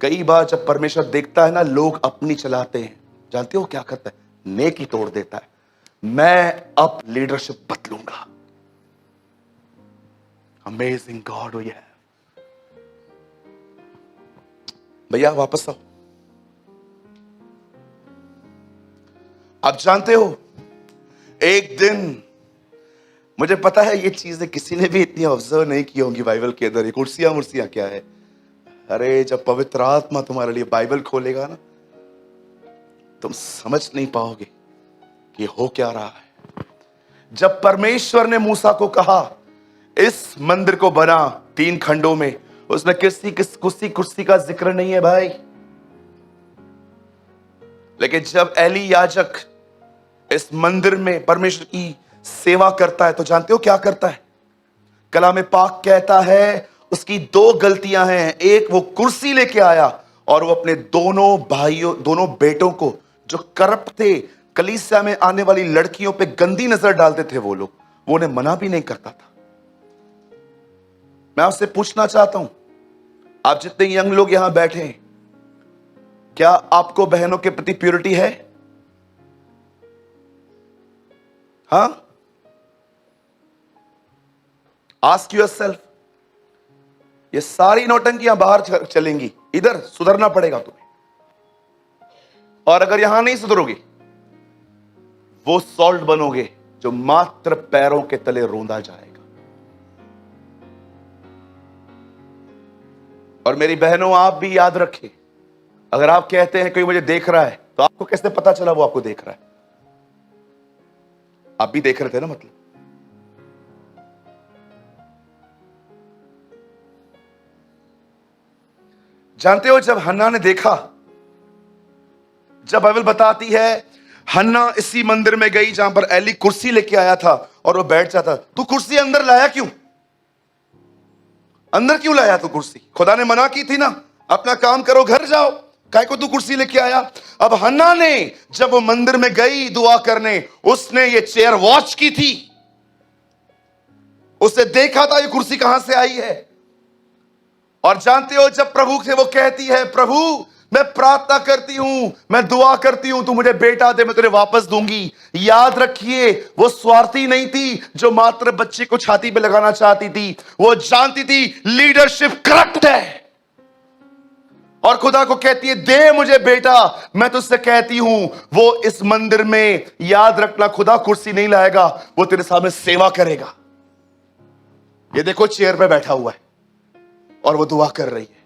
कई बार जब परमेश्वर देखता है ना लोग अपनी चलाते हैं, जानते हो क्या करता है? नेक ही तोड़ देता है। मैं अब लीडरशिप बदलूंगा। Amazing God we have. भैया वापस आओ। आप जानते हो एक दिन, मुझे पता है ये चीजें किसी ने भी इतनी ऑब्जर्व नहीं की होंगी बाइबल के अंदर। ये कुर्सियां मुर्सियां क्या है? अरे जब पवित्र आत्मा तुम्हारे लिए बाइबल खोलेगा ना, तुम समझ नहीं पाओगे कि हो क्या रहा है। जब परमेश्वर ने मूसा को कहा इस मंदिर को बना 3 खंडों में, उसमें कुर्सी का जिक्र नहीं है भाई। लेकिन जब एली याजक इस मंदिर में परमेश्वर की सेवा करता है, तो जानते हो क्या करता है? कलाम पाक कहता है उसकी 2 गलतियां हैं। एक, वो कुर्सी लेके आया, और वो अपने दोनों बेटों को जो करप्ट थे, कलीसिया में आने वाली लड़कियों पे गंदी नजर डालते थे वो लोग, वो उन्हें मना भी नहीं करता था। मैं आपसे पूछना चाहता हूं, आप जितने यंग लोग यहां बैठे हैं, क्या आपको बहनों के प्रति प्योरिटी है? हाँ, आस्क योरसेल्फ। ये सारी नौटंकियां बाहर चलेंगी, इधर सुधरना पड़ेगा तुम्हें। और अगर यहां नहीं सुधरोगे, वो सॉल्ट बनोगे जो मात्र पैरों के तले रोंदा जाएगा। और मेरी बहनों, आप भी याद रखें, अगर आप कहते हैं कोई मुझे देख रहा है, तो आपको कैसे पता चला वो आपको देख रहा है? आप भी देख रहे थे ना, मतलब। जानते हो जब हन्ना ने देखा, जब बाइबल बताती है हन्ना इसी मंदिर में गई जहां पर एली कुर्सी लेके आया था और वो बैठ जाता। तू कुर्सी अंदर लाया क्यों? अंदर क्यों लाया तू कुर्सी? खुदा ने मना की थी ना, अपना काम करो, घर जाओ, काहे को तू कुर्सी लेके आया? अब हन्ना ने जब वो मंदिर में गई दुआ करने, उसने ये चेयर वॉच की थी, उसने देखा था ये कुर्सी कहां से आई है। और जानते हो जब प्रभु से वो कहती है, प्रभु मैं प्रार्थना करती हूं, मैं दुआ करती हूं, तू मुझे बेटा दे, मैं तुझे वापस दूंगी। याद रखिए, वो स्वार्थी नहीं थी जो मात्र बच्चे को छाती पे लगाना चाहती थी। वो जानती थी लीडरशिप करप्ट है, और खुदा को कहती है दे मुझे बेटा। मैं तुझसे कहती हूं, वो इस मंदिर में, याद रखना, खुदा कुर्सी नहीं लाएगा, वो तेरे सामने सेवा करेगा। ये देखो चेयर पे बैठा हुआ है और वो दुआ कर रही है।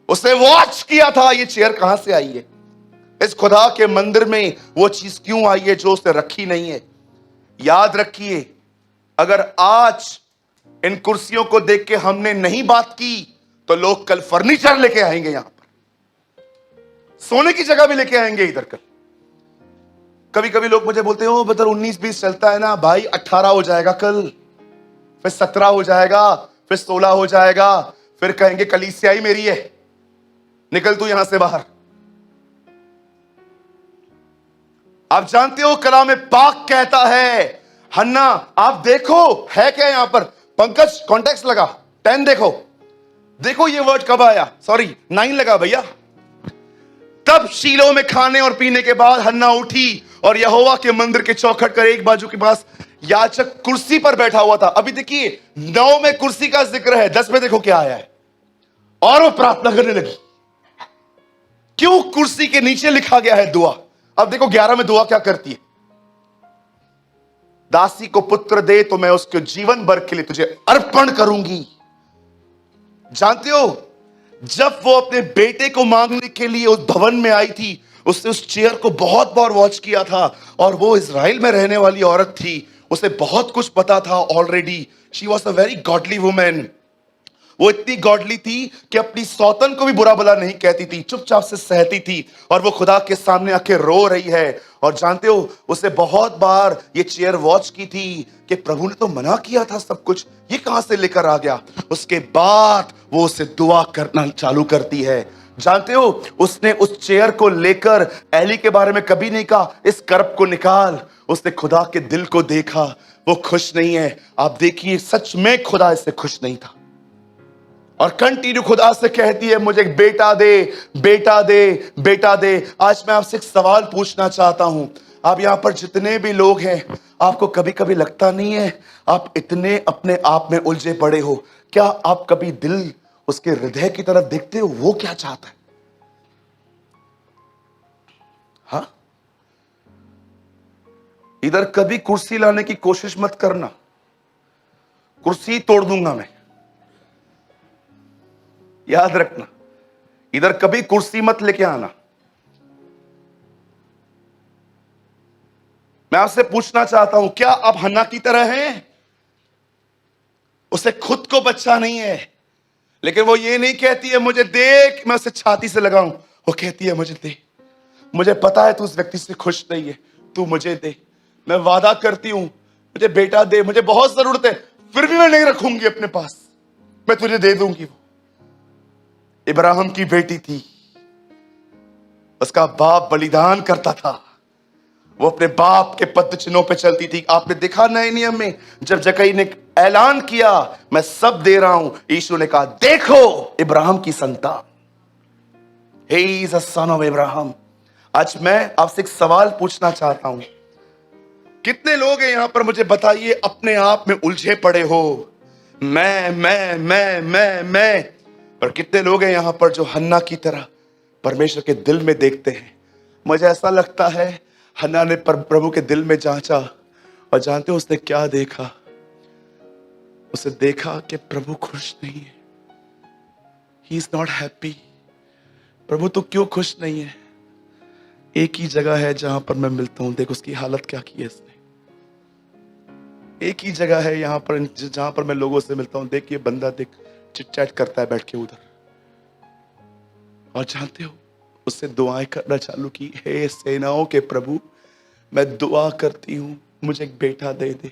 उसने वॉच किया था ये चेयर कहां से आई है, इस खुदा के मंदिर में वो चीज क्यों आई है जो उसने रखी नहीं है। याद रखिए, अगर आज इन कुर्सियों को देख के हमने नहीं बात की, तो लोग कल फर्नीचर लेके आएंगे, यहां पर सोने की जगह भी लेके आएंगे इधर कल। कभी कभी लोग मुझे बोलते हैं, ओ बदर 19-20 चलता है ना भाई, 18 हो जाएगा कल, फिर 17 हो जाएगा, फिर 16 हो जाएगा, फिर कहेंगे कलीसिया ही मेरी है, निकल तू यहां से बाहर। आप जानते हो कलाम पाक कहता है, हन्ना आप देखो है क्या यहां पर। पंकज कॉन्टेक्स्ट लगा, 10 देखो, देखो ये वर्ड कब आया, सॉरी 9 लगा भैया। तब शीलो में खाने और पीने के बाद हन्ना उठी और यहोवा के मंदिर के चौखट कर एक बाजू के पास याजक कुर्सी पर बैठा हुआ था। अभी देखिए 9 में कुर्सी का जिक्र है, 10 में देखो क्या आया है। और वो प्रार्थना करने लगी। क्यों? कुर्सी के नीचे लिखा गया है दुआ। अब देखो 11 में दुआ क्या करती है। दासी को पुत्र दे तो मैं उसके जीवन भर के लिए तुझे अर्पण करूंगी। जानते हो, जब वो अपने बेटे को मांगने के लिए उस भवन में आई थी, उसने उस चेयर को बहुत बार वॉच किया था। और वो इजराइल में रहने वाली औरत थी, उसे बहुत कुछ पता था already. She was a very godly women. वो इतनी गॉडली थी कि अपनी सौतन को भी बुरा भला नहीं कहती थी, चुपचाप से सहती थी। और वो खुदा के सामने आके रो रही है। और जानते हो, उसे बहुत बार ये चेयर वॉच की थी कि प्रभु ने तो मना किया था सब कुछ, ये कहां से लेकर आ गया। उसके बाद वो उसे दुआ करना चालू करती है। जानते हो, उसने उस चेयर को लेकर एली के बारे में कभी नहीं कहा इस कर्ब को निकाल। उसने खुदा के दिल को देखा, वो खुश नहीं है। आप देखिए, सच में खुदा इससे खुश नहीं था। और कंटिन्यू खुदा से कहती है मुझे बेटा दे, बेटा दे, बेटा दे। आज मैं आपसे एक सवाल पूछना चाहता हूं। आप यहां पर जितने भी लोग हैं, आपको कभी कभी लगता नहीं है आप इतने अपने आप में उलझे पड़े हो? क्या आप कभी दिल उसके हृदय की तरफ देखते हो, वो क्या चाहता है? हाँ, इधर कभी कुर्सी लाने की कोशिश मत करना, कुर्सी तोड़ दूंगा मैं, याद रखना। इधर कभी कुर्सी मत लेके आना। मैं आपसे पूछना चाहता हूं, क्या आप हन्ना की तरह हैं? उसे खुद को बच्चा नहीं है, लेकिन वो ये नहीं कहती है मुझे देख मैं उसे छाती से लगाऊं। वो कहती है मुझे दे, मुझे पता है तू उस व्यक्ति से खुश नहीं है, तू मुझे दे। मैं वादा करती हूं मुझे बेटा दे, मुझे बहुत जरूरत है, फिर भी मैं नहीं रखूंगी अपने पास, मैं तुझे दे दूंगी। वो इब्राहिम की बेटी थी, उसका बाप बलिदान करता था, वो अपने बाप के पद चिन्हों पे चलती थी। आपने देखा नए नियम में जब जक्कई ने ऐलान किया मैं सब दे रहा हूं, यीशु ने कहा देखो इब्राहिम की संतान, he is a son of Ibrahim. आज मैं आपसे एक सवाल पूछना चाहता हूं, कितने लोग हैं यहां पर मुझे बताइए अपने आप में उलझे पड़े हो, मैं। पर कितने लोग हैं यहां पर जो हन्ना की तरह परमेश्वर के दिल में देखते हैं? मुझे ऐसा लगता है हन्ना ने प्रभु के दिल में जांचा, और जानते हो उसने क्या देखा? उसे देखा कि प्रभु खुश नहीं है, ही इज नॉट हैप्पी। प्रभु तो क्यों खुश नहीं है? एक ही जगह है जहां पर मैं मिलता हूं, देख उसकी हालत क्या की है इसने। एक ही जगह है यहां पर जहां पर मैं लोगों से मिलता हूं, देख ये बंदा देख चिट चैट करता है बैठ के उधर। और जानते हो उससे दुआएं करना चालू की, हे सेनाओं के प्रभु मैं दुआ करती हूं मुझे एक बेटा दे दे,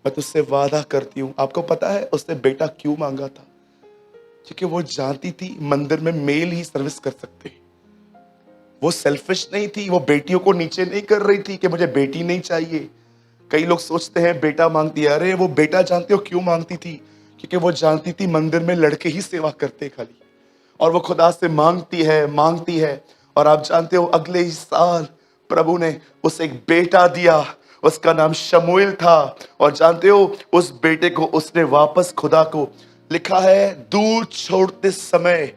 मैं तुझसे वादा करती हूं। आपको पता है उसने बेटा क्यों मांगा था? क्योंकि वो जानती थी मंदिर में मेल ही सर्विस कर सकते। वो सेल्फिश नहीं थी, वो बेटियों को नीचे नहीं कर रही थी कि मुझे बेटी नहीं चाहिए। कई लोग सोचते हैं बेटा मांगती है, अरे वो बेटा जानते हो क्यों मांगती थी? क्योंकि वो जानती थी मंदिर में लड़के ही सेवा करते खाली, और वो खुदा से मांगती है। और आप जानते हो अगले ही साल प्रभु ने उसे एक बेटा दिया, उसका नाम शमूएल था। और जानते हो उस बेटे को उसने वापस खुदा को, लिखा है दूध छोड़ते समय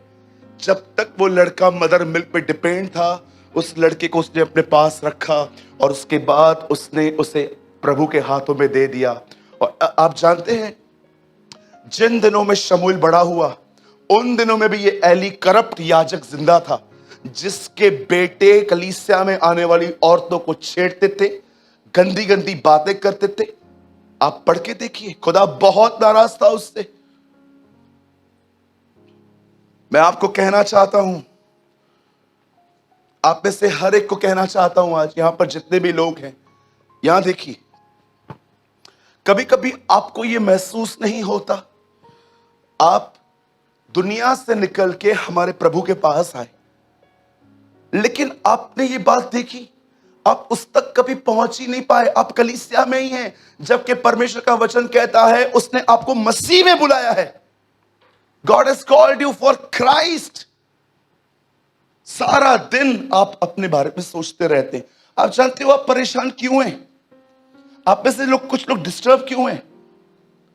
जब तक वो लड़का मदर मिल्क पे डिपेंड था, उस लड़के को उसने अपने पास रखा और उसके बाद उसने उसे प्रभु के हाथों में दे दिया। और आप जानते हैं जिन दिनों में शमूएल बड़ा हुआ, उन दिनों में भी ये एली करप्ट याजक जिंदा था, जिसके बेटे कलीसिया में आने वाली औरतों को छेड़ते थे, गंदी गंदी बातें करते थे। आप पढ़ के देखिए, खुदा बहुत नाराज था उससे। मैं आपको कहना चाहता हूं, आप में से हर एक को कहना चाहता हूं, आज यहां पर जितने भी लोग हैं, यहां देखिए, कभी कभी आपको यह महसूस नहीं होता आप दुनिया से निकल के हमारे प्रभु के पास आए, लेकिन आपने ये बात देखी आप उस तक कभी पहुंच ही नहीं पाए, आप कलीसिया में ही हैं, जबकि परमेश्वर का वचन कहता है उसने आपको मसीह में बुलाया है। God has called you for Christ. सारा दिन आप अपने बारे में सोचते रहते हैं। आप जानते हो आप परेशान क्यों हैं? आप में से कुछ लोग डिस्टर्ब क्यों हैं?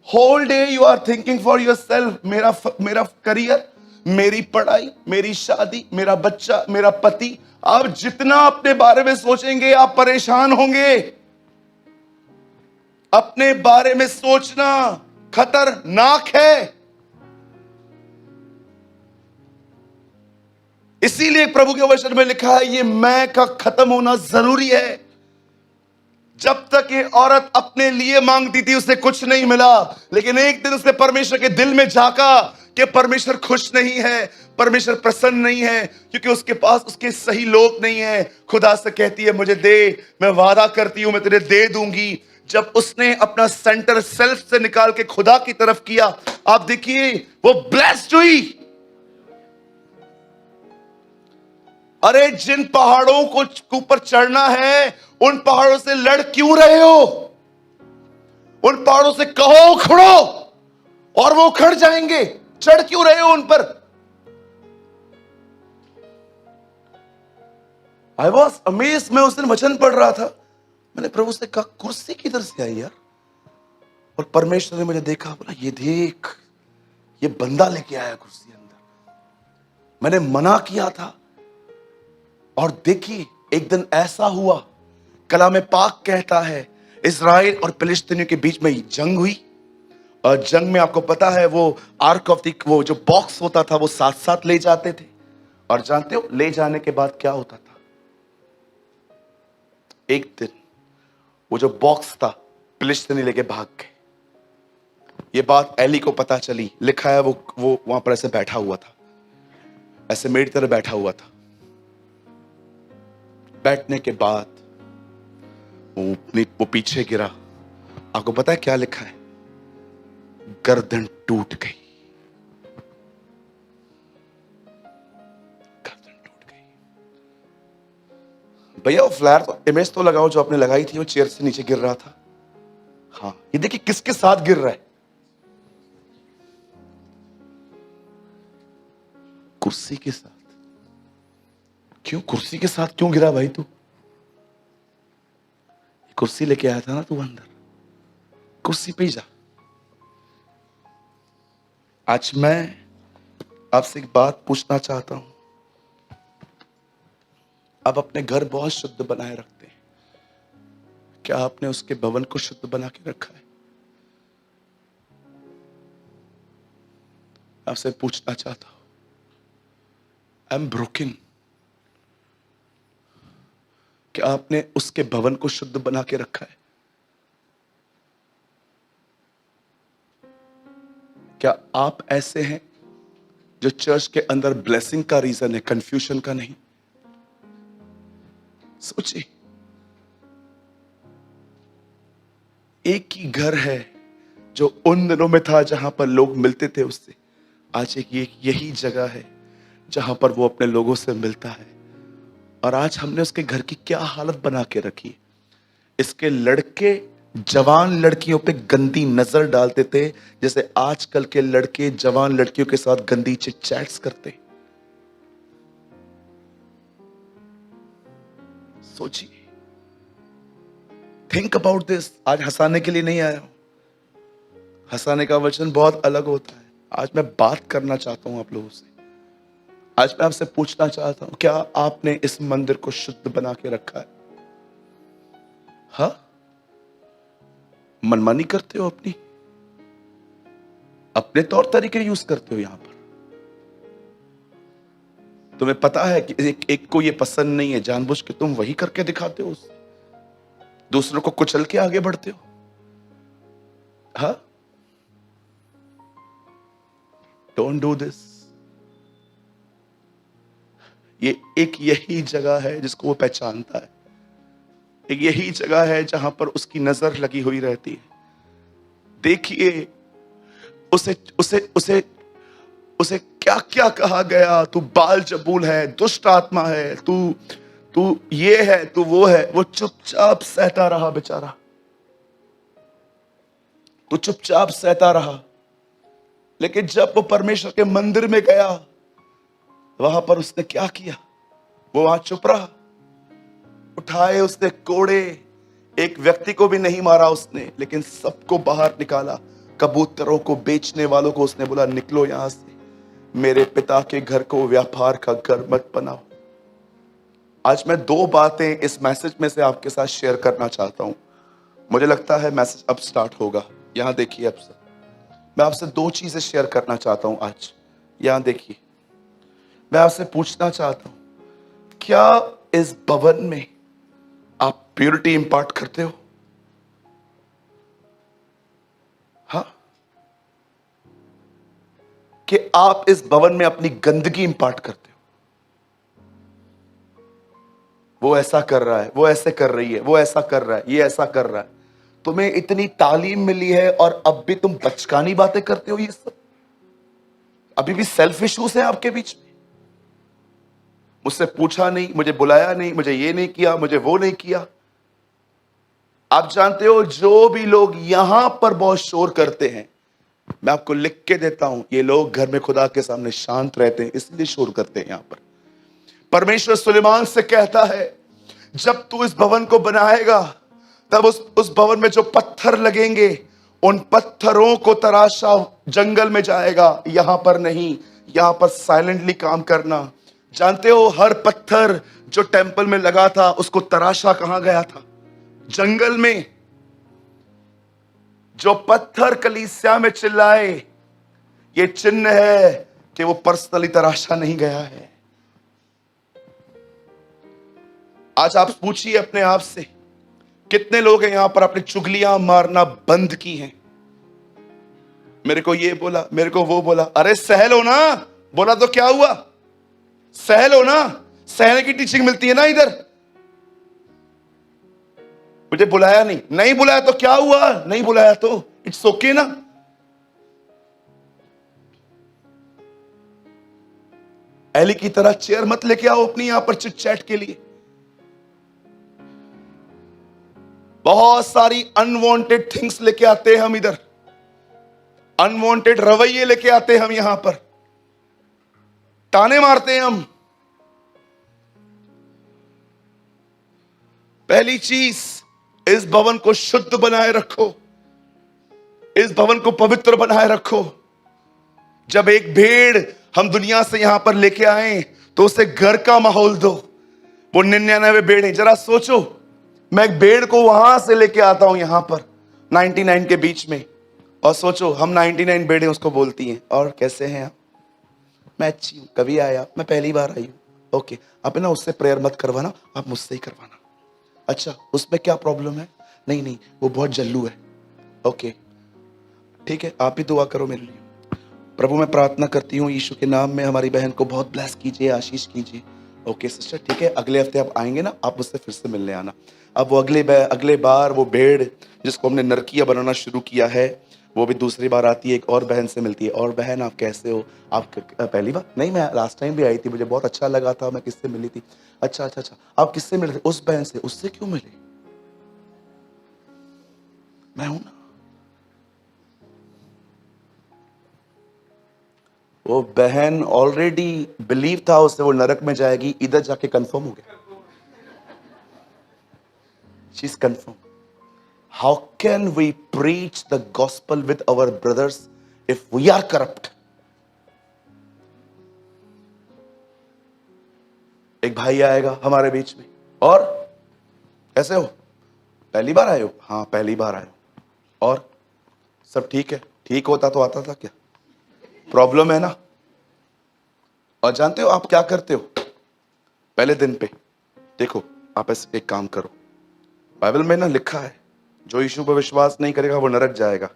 Whole day you are thinking for yourself. मेरा करियर, मेरी पढ़ाई, मेरी शादी, मेरा बच्चा, मेरा पति। आप जितना अपने बारे में सोचेंगे आप परेशान होंगे। अपने बारे में सोचना खतरनाक है। इसीलिए प्रभु के वचन में लिखा है ये मैं का खत्म होना जरूरी है। जब तक ये औरत अपने लिए मांगती थी उसे कुछ नहीं मिला, लेकिन एक दिन उसने परमेश्वर के दिल में झांका कि परमेश्वर खुश नहीं है, परमेश्वर प्रसन्न नहीं है, क्योंकि उसके पास उसके सही लोग नहीं है। खुदा से कहती है मुझे दे, मैं वादा करती हूं मैं तुझे दे दूंगी। जब उसने अपना सेंटर सेल्फ से निकाल के खुदा की तरफ किया, आप देखिए वो ब्लेस्ड हुई। अरे जिन पहाड़ों को ऊपर चढ़ना है उन पहाड़ों से लड़ क्यों रहे हो? उन पहाड़ों से कहो खड़ो और वो खड़ जाएंगे। चढ़ क्यों रहे हो उन पर? I was amazed. मैं उस दिन वचन पढ़ रहा था, मैंने प्रभु से कहा कुर्सी किधर से आई यार? और परमेश्वर ने मुझे देखा, बोला ये देख ये बंदा लेके आया कुर्सी अंदर। मैंने मना किया था और देखिए एक दिन ऐसा हुआ। कलाम पाक कहता है इजराइल और फिलिस्तीनियों के बीच में जंग हुई, और जंग में आपको पता है वो आर्क ऑफ द वो जो बॉक्स होता था वो साथ साथ ले जाते थे। और जानते हो ले जाने के बाद क्या होता था? एक दिन वो जो बॉक्स था फिलिस्तीनी लेके भाग गए। ये बात एली को पता चली। लिखा है वो वहां पर ऐसे बैठा हुआ था, ऐसे मेरी तरह बैठा हुआ था। बैठने के बाद वो पीछे गिरा। आपको पता है क्या लिखा है? गर्दन टूट गई। गर्दन टूट गई। भैया वो फ्लैर तो इमेज तो लगाओ जो आपने लगाई थी, वो चेयर से नीचे गिर रहा था। हाँ ये देखिए किसके साथ गिर रहा है? कुर्सी के साथ। क्यों कुर्सी के साथ क्यों गिरा भाई तू? कुर्सी लेके आया था ना तू अंदर, कुर्सी पे ही जा। आज मैं आपसे एक बात पूछना चाहता हूं। आप अपने घर बहुत शुद्ध बनाए रखते हैं, क्या आपने उसके भवन को शुद्ध बना के रखा है? आपसे पूछना चाहता हूं, आई एम ब्रोकन। क्या आपने उसके भवन को शुद्ध बना के रखा है? क्या आप ऐसे हैं जो चर्च के अंदर ब्लेसिंग का रीजन है, कंफ्यूजन का नहीं? सोचिए, एक ही घर है जो उन दिनों में था जहां पर लोग मिलते थे उससे। आज एक यही जगह है जहां पर वो अपने लोगों से मिलता है। और आज हमने उसके घर की क्या हालत बना के रखी। इसके लड़के जवान लड़कियों पे गंदी नजर डालते थे, जैसे आजकल के लड़के जवान लड़कियों के साथ गंदी चिट चैट्स करते। सोचिए, थिंक अबाउट दिस। आज हंसाने के लिए नहीं आया हूं, हंसाने का वचन बहुत अलग होता है। आज मैं बात करना चाहता हूं आप लोगों से। आज मैं आपसे पूछना चाहता हूं, क्या आपने इस मंदिर को शुद्ध बना के रखा है? हाँ, मनमानी करते हो, अपने तौर तरीके यूज करते हो। यहां पर तुम्हें पता है कि एक को ये पसंद नहीं है, जानबूझ के तुम वही करके दिखाते हो, उससे दूसरों को कुचल के आगे बढ़ते हो। हाँ, डोंट डू दिस। ये एक यही जगह है जिसको वो पहचानता है। एक यही जगह है जहां पर उसकी नजर लगी हुई रहती है। देखिए उसे उसे उसे उसे क्या क्या कहा गया। तू बाल जबूल है, दुष्ट आत्मा है, तू तू ये है, तू वो है। वो चुपचाप सहता रहा बेचारा, तू चुपचाप सहता रहा। लेकिन जब वो परमेश्वर के मंदिर में गया, वहां पर उसने क्या किया? वो वहां चुप रहा। उठाए उसने कोड़े, एक व्यक्ति को भी नहीं मारा उसने, लेकिन सबको बाहर निकाला। कबूतरों को बेचने वालों को उसने बोला, निकलो यहां से, मेरे पिता के घर को व्यापार का घर मत बनाओ। आज मैं दो बातें इस मैसेज में से आपके साथ शेयर करना चाहता हूं। मुझे लगता है मैसेज अब स्टार्ट होगा। यहां देखिए, अब से मैं आपसे दो चीजें शेयर करना चाहता हूं आज। यहां देखिए, मैं आपसे पूछना चाहता हूं, क्या इस भवन में आप प्योरिटी इंपार्ट करते हो? हाँ, कि आप इस भवन में अपनी गंदगी इंपार्ट करते हो? वो ऐसा कर रहा है, वो ऐसे कर रही है, वो ऐसा कर रहा है, ये ऐसा कर रहा है। तुम्हें इतनी तालीम मिली है और अब भी तुम बचकानी बातें करते हो। ये सब अभी भी सेल्फ इश्यूज है आपके बीच में। मुझसे पूछा नहीं, मुझे बुलाया नहीं, मुझे ये नहीं किया, मुझे वो नहीं किया। आप जानते हो, जो भी लोग यहां पर बहुत शोर करते हैं, मैं आपको लिख के देता हूं, ये लोग घर में खुदा के सामने शांत रहते हैं, इसलिए शोर करते हैं। यहां पर परमेश्वर सुलेमान से कहता है, जब तू इस भवन को बनाएगा, तब उस भवन में जो पत्थर लगेंगे, उन पत्थरों को तराशा जंगल में जाएगा, यहां पर नहीं। यहां पर साइलेंटली काम करना। जानते हो, हर पत्थर जो टेंपल में लगा था, उसको तराशा कहां गया था? जंगल में। जो पत्थर कलीसिया में चिल्लाए, ये चिन्ह है कि वो पर्सनली तराशा नहीं गया है। आज आप पूछिए अपने आप से, कितने लोग हैं यहां पर अपनी चुगलियां मारना बंद की हैं? मेरे को ये बोला, मेरे को वो बोला, अरे सह लो ना। बोला तो क्या हुआ? सह लो ना। सहने की टीचिंग मिलती है ना इधर। मुझे बुलाया नहीं, नहीं बुलाया तो क्या हुआ? नहीं बुलाया तो इट्स ओके ना। एली की तरह चेयर मत लेके आओ अपनी यहां पर चिट चैट के लिए। बहुत सारी अनवांटेड थिंग्स लेके आते हैं हम इधर, अनवांटेड रवैये लेके आते हैं हम यहां पर, ताने मारते हैं हम। पहली चीज, इस भवन को शुद्ध बनाए रखो, इस भवन को पवित्र बनाए रखो। जब एक भेड़ हम दुनिया से यहां पर लेके आए, तो उसे घर का माहौल दो। वो 99 भेड़, जरा सोचो, मैं एक भेड़ को वहां से लेके आता हूं यहां पर 99 के बीच में, और सोचो हम 99 भेड़ें उसको बोलती हैं, और कैसे हैं आप? मैं अच्छी हूं, कभी आया, मैं पहली बार आई हूं। ओके, आप ना उससे प्रेयर मत करवाना, आप मुझसे ही करवाना। अच्छा, उसमें क्या प्रॉब्लम है? नहीं नहीं, वो बहुत जल्लू है। ओके ठीक है, आप ही दुआ करो मेरे लिए। प्रभु मैं प्रार्थना करती हूँ यीशु के नाम में, हमारी बहन को बहुत ब्लेस कीजिए, आशीष कीजिए। ओके सिस्टर, ठीक है, अगले हफ्ते आप आएंगे ना, आप मुझसे फिर से मिलने आना। अब वो अगले बार वो भेड़ जिसको हमने नरकिया बनाना शुरू किया है, वो भी दूसरी बार आती है, एक और बहन से मिलती है। और बहन आप कैसे हो? आप पहली बार? नहीं, मैं लास्ट टाइम भी आई थी, मुझे बहुत अच्छा लगा था। मैं किससे मिली थी? अच्छा अच्छा अच्छा, आप किससे मिले थे? उस बहन से। उससे क्यों मिले? मैं हूं ना। वो बहन ऑलरेडी बिलीव था उससे वो नरक में जाएगी, इधर जाके कंफर्म हो गया। She is confirm. How can we preach the gospel with our brothers if we are corrupt? एक भाई आएगा हमारे बीच में, और कैसे हो? पहली बार आए हो? हाँ पहली बार आए हो। और सब ठीक है? ठीक होता तो आता था क्या? प्रॉब्लम है ना। और जानते हो आप क्या करते हो? पहले दिन पे देखो, आप ऐसे एक काम करो, बाइबल में ना लिखा है, जो यीशु पर विश्वास नहीं करेगा वो नरक जाएगा।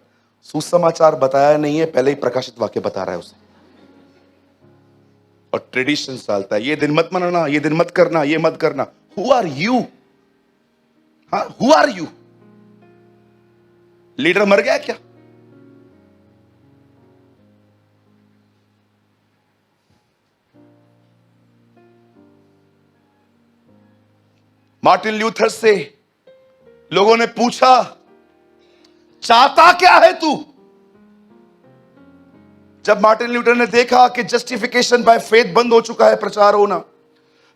सुसमाचार बताया नहीं है, पहले ही प्रकाशित वाक्य बता रहा है उसे, और ट्रेडिशन डालता है, ये दिन मत मनाना, ये दिन मत करना, ये मत करना। Who are you? हाँ, हु आर यू? लीडर मर गया क्या? मार्टिन ल्यूथर से लोगों ने पूछा, चाहता क्या है तू? जब मार्टिन ल्यूथर ने देखा कि जस्टिफिकेशन बाय फेथ बंद हो चुका है प्रचार होना,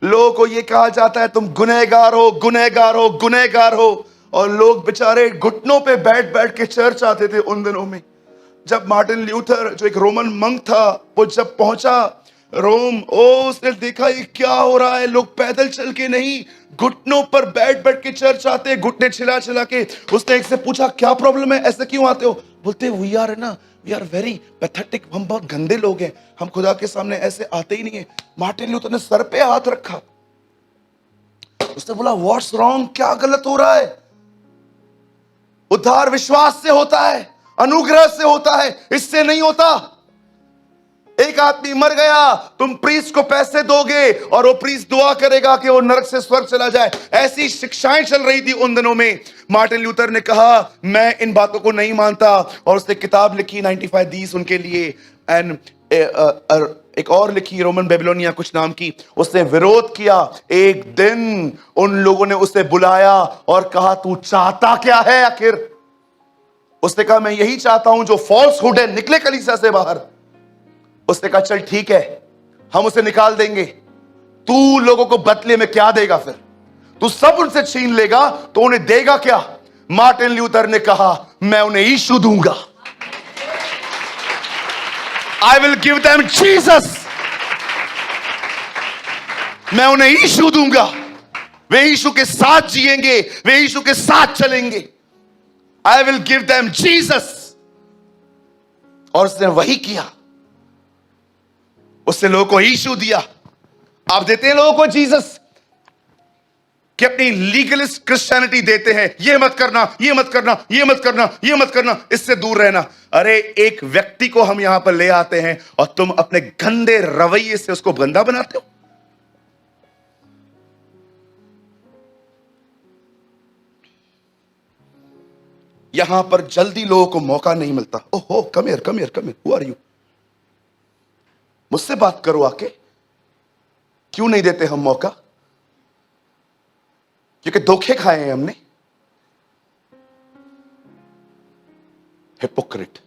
लोगों को ये कहा जाता है तुम गुनहगार हो, गुनहगार हो, गुनहगार हो। और लोग बेचारे घुटनों पे बैठ बैठ के चर्च आते थे उन दिनों में। जब मार्टिन ल्यूथर जो एक रोमन मंक था, वो जब पहुंचा रोम, उसने देखा ये क्या हो रहा है, लोग पैदल चल के नहीं, घुटनों पर बैठ बैठ के चर्च आते, घुटने छिला छिला के। उसने एक से पूछा क्या प्रॉब्लम है, ऐसे क्यों आते हो? बोलते वी आर वेरी पैथेटिक, हम बहुत गंदे लोग हैं, हम खुदा के सामने ऐसे आते ही नहीं है। मार्टिन ल्यूथर ने सर पे हाथ रखा, उसने बोला व्हाट्स रॉन्ग, क्या गलत हो रहा है? उद्धार विश्वास से होता है, अनुग्रह से होता है, इससे नहीं होता। एक आदमी मर गया, तुम प्रीस्ट को पैसे दोगे और वो प्रीस्ट दुआ करेगा कि वो नरक से स्वर्ग चला जाए। ऐसी शिक्षाएं चल रही थी उन दिनों में। मार्टिन लूथर ने कहा मैं इन बातों को नहीं मानता, और उसने किताब लिखी 95 दीस उनके लिए, एंड एक और लिखी रोमन बेबीलोनिया कुछ नाम की। उसने विरोध किया। एक दिन उन लोगों ने उसे बुलाया और कहा तू चाहता क्या है आखिर? उसने कहा मैं यही चाहता हूं जो फॉल्सहुड है निकले कलीसिया से बाहर। उसने कहा चल ठीक है, हम उसे निकाल देंगे। तू लोगों को बदले में क्या देगा? फिर तू सब उनसे छीन लेगा तो उन्हें देगा क्या? मार्टिन ल्यूथर ने कहा मैं उन्हें यीशु दूंगा। I will give them Jesus. मैं उन्हें यीशु दूंगा, वे यीशु के साथ जिएंगे, वे यीशु के साथ चलेंगे। I will give them Jesus. और उसने वही किया, उसने लोगों को यीशु दिया। आप देते हैं लोगों को जीसस कि अपनी लीगलिस्ट क्रिश्चियनिटी देते हैं, ये मत करना, ये मत करना, ये मत करना, ये मत करना, इससे दूर रहना। अरे एक व्यक्ति को हम यहां पर ले आते हैं और तुम अपने गंदे रवैये से उसको गंदा बनाते हो। यहां पर जल्दी लोगों को मौका नहीं मिलता। ओहो come here, come here, come here, who are you? मुझसे बात करो आके। क्यों नहीं देते हम मौका? क्योंकि धोखे खाए हैं हमने। हिपोक्रेट।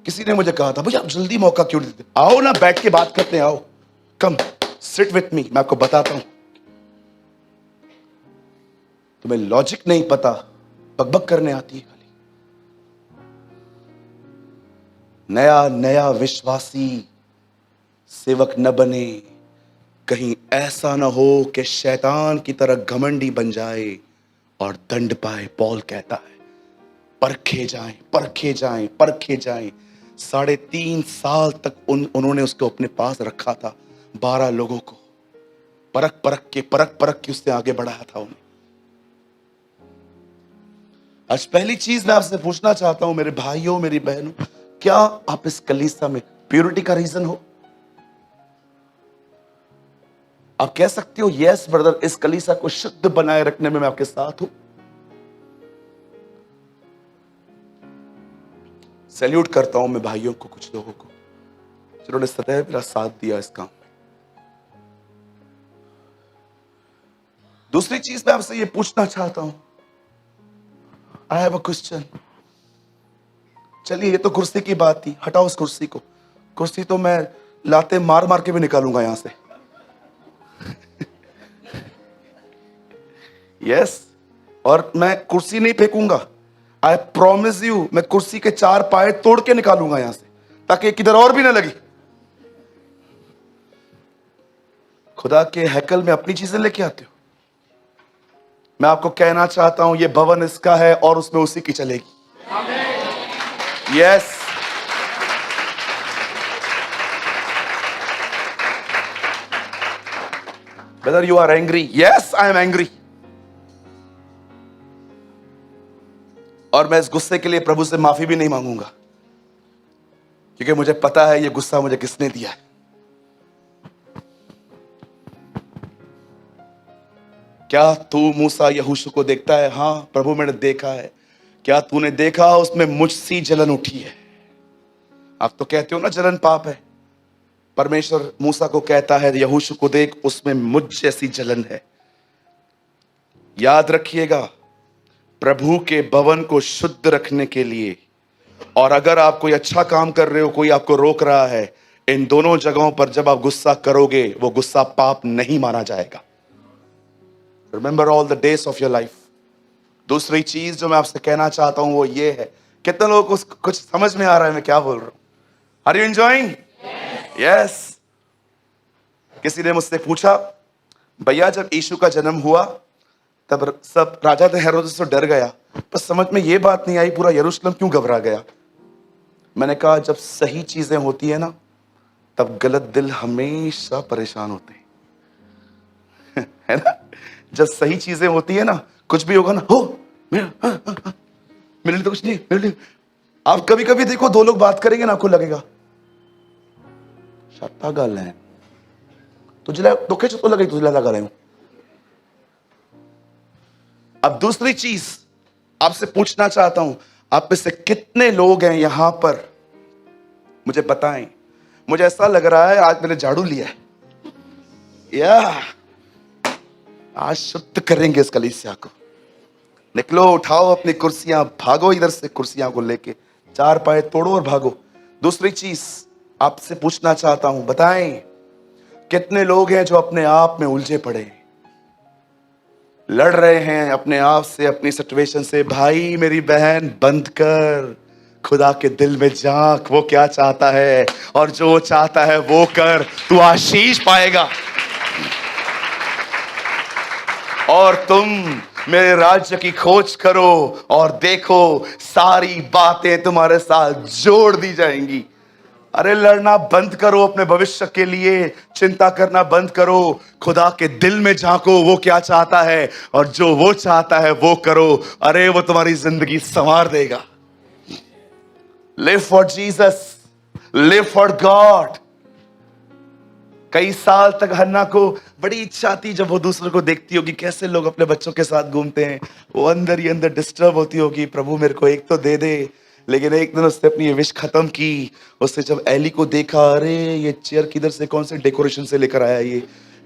किसी ने मुझे कहा था भैया आप जल्दी मौका क्यों नहीं देते? आओ ना, बैठ के बात करते हैं, आओ, कम सिट विथ मी, मैं आपको बताता हूं। तुम्हें लॉजिक नहीं पता, बकबक करने आती है खाली। नया नया विश्वासी सेवक न बने, कहीं ऐसा ना हो कि शैतान की तरह घमंडी बन जाए और दंड पाए। पौल कहता है परखे जाएं, परखे जाएं, परखे जाएं। 3.5 साल तक उन्होंने उसको अपने पास रखा था, 12 लोगों को परख परख के उसने आगे बढ़ाया था उन्हें। आज पहली चीज मैं आपसे पूछना चाहता हूं मेरे भाइयों, मेरी बहनों, क्या आप इस कलीसिया में प्योरिटी का रीजन हो? आप कह सकते हो यस ब्रदर, इस कलीसिया को शुद्ध बनाए रखने में मैं आपके साथ हूं। सैल्यूट करता हूं मैं भाइयों को, कुछ लोगों को जिन्होंने सदैव मेरा साथ दिया इस काम में। दूसरी चीज मैं आपसे ये पूछना चाहता हूं, आई हैव अ क्वेश्चन। चलिए ये तो कुर्सी की बात थी, हटाओ उस कुर्सी को। कुर्सी तो मैं लाते मार मार के भी निकालूंगा यहां से। यस, और मैं कुर्सी नहीं फेंकूंगा। आई प्रॉमिस यू, मैं कुर्सी के 4 पाए तोड़ के निकालूंगा यहां से, ताकि किधर और भी ना लगी। खुदा के हैकल में अपनी चीजें लेके आते हो। मैं आपको कहना चाहता हूं ये भवन इसका है और उसमें उसी की चलेगी। Yes, whether you are angry, yes I am angry, और मैं इस गुस्से के लिए प्रभु से माफी भी नहीं मांगूंगा, क्योंकि मुझे पता है ये गुस्सा मुझे किसने दिया है। क्या तू मूसा यहोशू को देखता है? हाँ प्रभु मैंने देखा है। क्या तूने देखा उसमें मुझसी जलन उठी है? आप तो कहते हो ना जलन पाप है। परमेश्वर मूसा को कहता है यहोशू को देख, उसमें मुझ जैसी जलन है। याद रखिएगा, प्रभु के भवन को शुद्ध रखने के लिए, और अगर आप कोई अच्छा काम कर रहे हो, कोई आपको रोक रहा है, इन दोनों जगहों पर जब आप गुस्सा करोगे, वो गुस्सा पाप नहीं माना जाएगा। Remember all the days of your life. दूसरी चीज जो मैं आपसे कहना चाहता हूं वो ये है, कितने लोगों को कुछ समझ में आ रहा है मैं क्या बोल रहा हूं? Are you enjoying? यस। किसी ने मुझसे पूछा, भैया जब यीशु का जन्म हुआ तब सब राजा हेरोदेस तो डर गया, पर समझ में ये बात नहीं आई पूरा यरूशलेम क्यों घबरा गया? मैंने कहा जब सही चीजें होती है ना, तब गलत दिल हमेशा परेशान होते हैं है ना? जब सही चीजें होती है ना, कुछ भी होगा ना, हो मेरे लिए तो कुछ नहीं, मेरे लिए। आप कभी कभी देखो, दो लोग बात करेंगे ना, आपको लगेगा शाता गाल है, तुझे दुखे तो लगे तुझे लगा रहे हूं। अब दूसरी चीज आपसे पूछना चाहता हूं, आप में से कितने लोग हैं यहां पर, मुझे बताएं। मुझे ऐसा लग रहा है आज मैंने झाड़ू लिया है, या आज शुद्ध करेंगे इस कलीसिया को। निकलो, उठाओ अपनी कुर्सियां, भागो इधर से कुर्सियां को लेके, चार पाए तोड़ो और भागो। दूसरी चीज आपसे पूछना चाहता हूं, बताएं कितने लोग हैं जो अपने आप में उलझे पड़े, लड़ रहे हैं अपने आप से, अपनी सिचुएशन से। भाई मेरी बहन, बंद कर, खुदा के दिल में झांक, वो क्या चाहता है और जो चाहता है वो कर, तू आशीष पाएगा। और तुम मेरे राज्य की खोज करो और देखो सारी बातें तुम्हारे साथ जोड़ दी जाएंगी। अरे लड़ना बंद करो, अपने भविष्य के लिए चिंता करना बंद करो, खुदा के दिल में झांको, वो क्या चाहता है और जो वो चाहता है वो करो। अरे वो तुम्हारी जिंदगी संवार देगा। Live for Jesus, live for God. कई साल तक हन्ना को बड़ी इच्छा थी, जब वो दूसरों को देखती होगी कैसे लोग अपने बच्चों के साथ घूमते हैं, वो अंदर ही अंदर डिस्टर्ब होती होगी, प्रभु मेरे को एक तो दे दे। लेकिन एक दिन उसने अपनी विश खत्म की। उसने जब एली को देखा, अरे ये चेयर किधर से, कौन से डेकोरेशन से लेकर आया ये,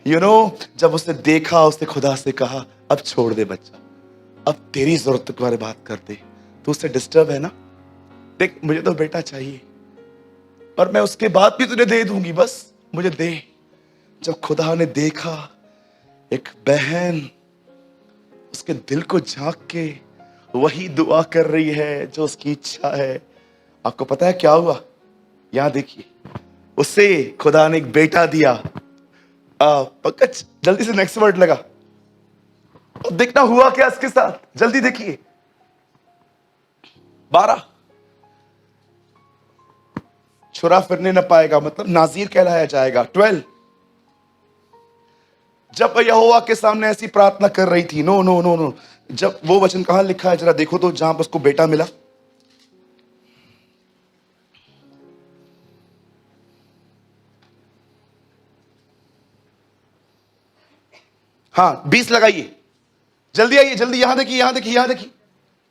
जब उसने देखा, उसने खुदा से कहा अब छोड़ दे बच्चा, अब तेरी जरूरत के बारे में बात कर दे, तू उससे डिस्टर्ब है ना, देख मुझे तो बेटा चाहिए और मैं उसके बाद भी तुझे दे दूंगी, बस मुझे दे। जब खुदा ने देखा एक बहन उसके दिल को झांक के वही दुआ कर रही है जो उसकी इच्छा है, आपको पता है क्या हुआ? यहां देखिए, उसे खुदा ने एक बेटा दिया। पंकज जल्दी से नेक्स्ट वर्ड लगा, अब देखना हुआ क्या इसके साथ, जल्दी देखिए। 12 छुरा फिरने न पाएगा, मतलब नाजीर कहलाया जाएगा। 12 जब यहोवा के सामने ऐसी प्रार्थना कर रही थी, नो नो नो नो, जब वो वचन कहां लिखा है जरा देखो तो, जहां पर उसको बेटा मिला। हाँ 20 लगाइए, जल्दी आइए, जल्दी, यहां देखिए, यहां देखिए, यहां देखिए।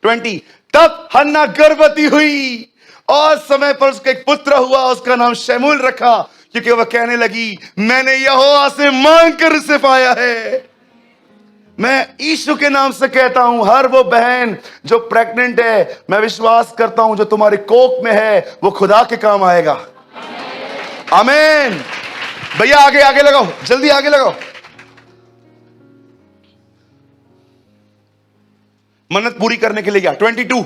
20 तब हन्ना गर्भवती हुई और समय पर उसका एक पुत्र हुआ, उसका नाम शमूएल रखा, क्योंकि वह कहने लगी मैंने यहोवा से मांग कर उसे पाया है। मैं यीशु के नाम से कहता हूं, हर वो बहन जो प्रेग्नेंट है, मैं विश्वास करता हूं जो तुम्हारे कोख में है वो खुदा के काम आएगा। आमीन। भैया आगे आगे लगाओ, जल्दी आगे लगाओ। मन्नत पूरी करने के लिए गया। 22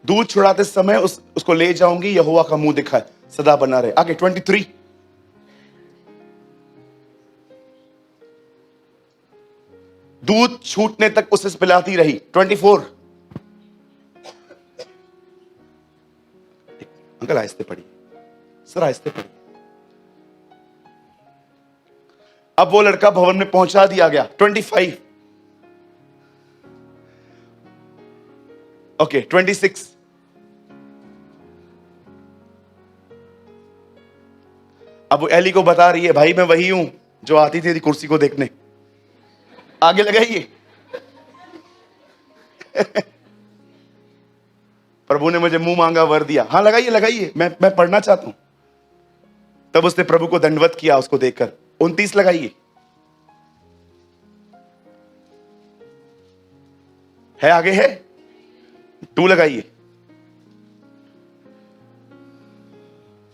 दूध छुड़ाते समय उसको ले जाऊंगी, यहोवा का मुंह दिखाए, सदा बना रहे। आगे 23 दूध छूटने तक उसे पिलाती रही। 24 अंकल आहिस्ते पढ़िए, सर आहिस्ते पढ़िए। अब वो लड़का भवन में पहुंचा दिया गया। 25 ओके 26 अब वो एली को बता रही है, भाई मैं वही हूं जो आती थी कुर्सी को देखने। आगे लगाइए। प्रभु ने मुझे मुंह मांगा वर दिया। हाँ लगाइए लगाइए, मैं पढ़ना चाहता हूं। तब उसने प्रभु को दंडवत किया उसको देखकर। 29 लगाइए। है आगे है, 2 लगाइए।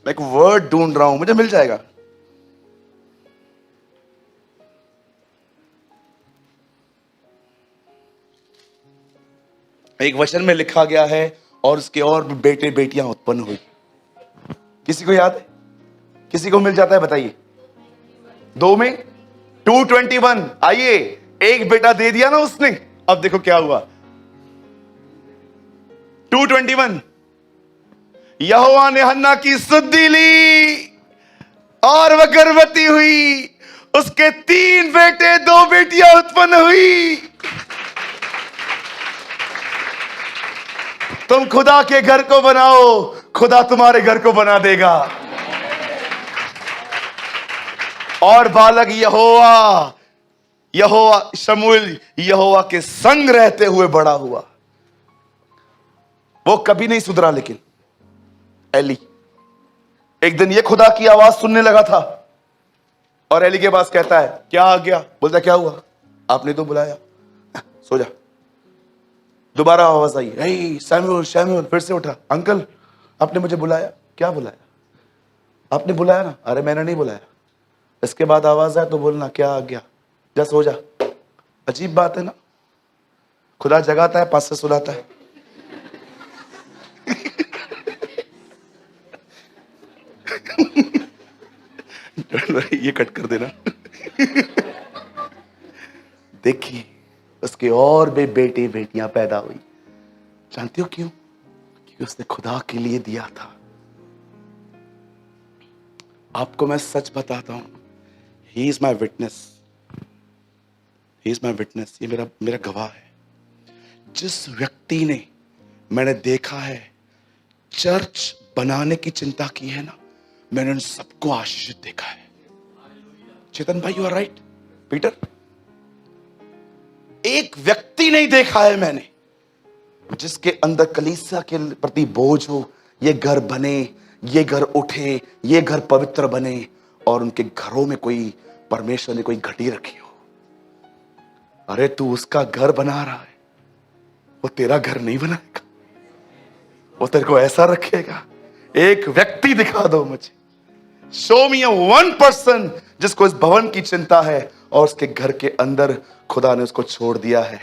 मैं एक वर्ड ढूंढ रहा हूं, मुझे मिल जाएगा। एक वचन में लिखा गया है और उसके और भी बेटे बेटियां उत्पन्न हुई। किसी को याद है? किसी को मिल जाता है बताइए। 2 में 221। आइए, एक बेटा दे दिया ना उसने, अब देखो क्या हुआ। 221, यहोवा ने हन्ना की सुधि ली और वह गर्भवती हुई, उसके 3 बेटे 2 बेटियां उत्पन्न हुई। तुम खुदा के घर को बनाओ, खुदा तुम्हारे घर को बना देगा। और बालक यहोवा शमूएल यहोवा के संग रहते हुए बड़ा हुआ। वो कभी नहीं सुधरा, लेकिन एली एक दिन ये खुदा की आवाज सुनने लगा था और एली के पास कहता है, क्या आ गया? बोलता, क्या हुआ? आपने तो बुलाया, सो जा। दोबारा आवाज आई, हे शमूएल शमूएल। फिर से उठा, अंकल आपने मुझे बुलाया? क्या बुलाया? आपने बुलाया ना? अरे मैंने नहीं बुलाया। इसके बाद आवाज आए तो बोलना, क्या आ गया? जा सो जा। अजीब बात है ना, खुदा जगाता है, पास से सुलाता है। ये कट कर देना। देखिए, उसके और भी बेटे बेटियां पैदा हुई। जानते हो क्यों? क्योंकि उसने खुदा के लिए दिया था। आपको मैं सच बताता हूं, he is my witness, he is my witness. ये मेरा गवाह है। जिस व्यक्ति ने, मैंने देखा है, चर्च बनाने की चिंता की है ना, मैंने उन सबको आशीषित देखा है। चेतन भाई, यू आर राइट। पीटर, एक व्यक्ति नहीं देखा है मैंने जिसके अंदर कलीसिया के प्रति बोझ हो, ये घर बने, ये घर उठे, ये घर पवित्र बने, और उनके घरों में कोई परमेश्वर ने कोई घटी रखी हो। अरे तू उसका घर बना रहा है, वो तेरा घर नहीं बनाएगा, वो तेरे को ऐसा रखेगा। एक व्यक्ति दिखा दो मुझे, शो मी वन पर्सन जिसको इस भवन की चिंता है और उसके घर के अंदर खुदा ने उसको छोड़ दिया है।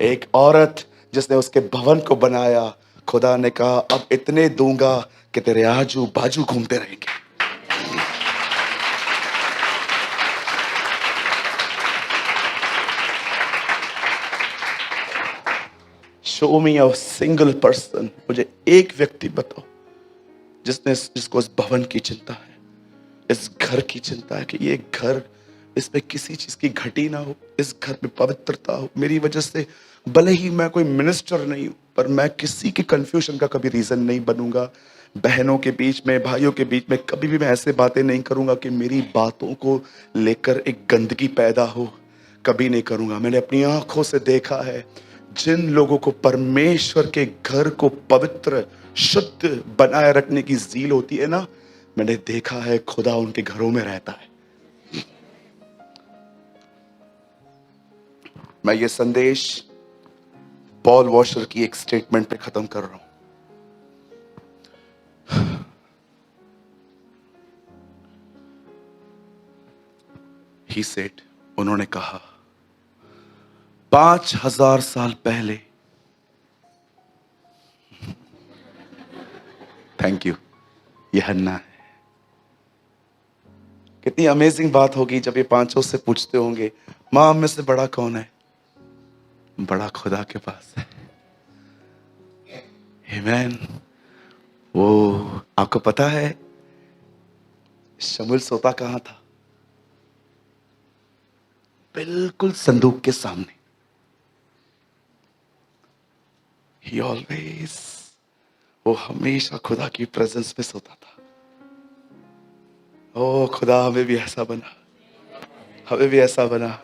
एक औरत जिसने उसके भवन को बनाया, खुदा ने कहा अब इतने दूंगा कि तेरे आजू बाजू घूमते रहेंगे। Show me a single person, मुझे एक व्यक्ति बताओ जिसको इस भवन की चिंता है, इस घर की चिंता है कि ये घर, इसमें किसी चीज की घटी ना हो, इस घर में पवित्रता हो। मेरी वजह से, भले ही मैं कोई मिनिस्टर नहीं हूं, पर मैं किसी के कंफ्यूजन का कभी रीजन नहीं बनूंगा। बहनों के बीच में, भाइयों के बीच में कभी भी मैं ऐसे बातें नहीं करूंगा कि मेरी बातों को लेकर एक गंदगी पैदा हो। कभी नहीं करूंगा। मैंने अपनी आंखों से देखा है, जिन लोगों को परमेश्वर के घर को पवित्र शुद्ध बनाए रखने की ज़ील होती है ना, मैंने देखा है खुदा उनके घरों में रहता है। मैं ये संदेश पॉल वॉशर की एक स्टेटमेंट पे खत्म कर रहा हूं। ही सेड, उन्होंने कहा 5000 साल पहले, थैंक यू, ये हन्ना है। कितनी अमेजिंग बात होगी जब ये पांचों से पूछते होंगे, मां में से बड़ा कौन है? बड़ा खुदा के पास है। आमीन। वो आपको पता है शमूएल सोता कहां था? बिल्कुल संदूक के सामने। He always, वो हमेशा खुदा की प्रेजेंस में सोता था। ओ खुदा, हमें भी ऐसा बना, हमें भी ऐसा बना।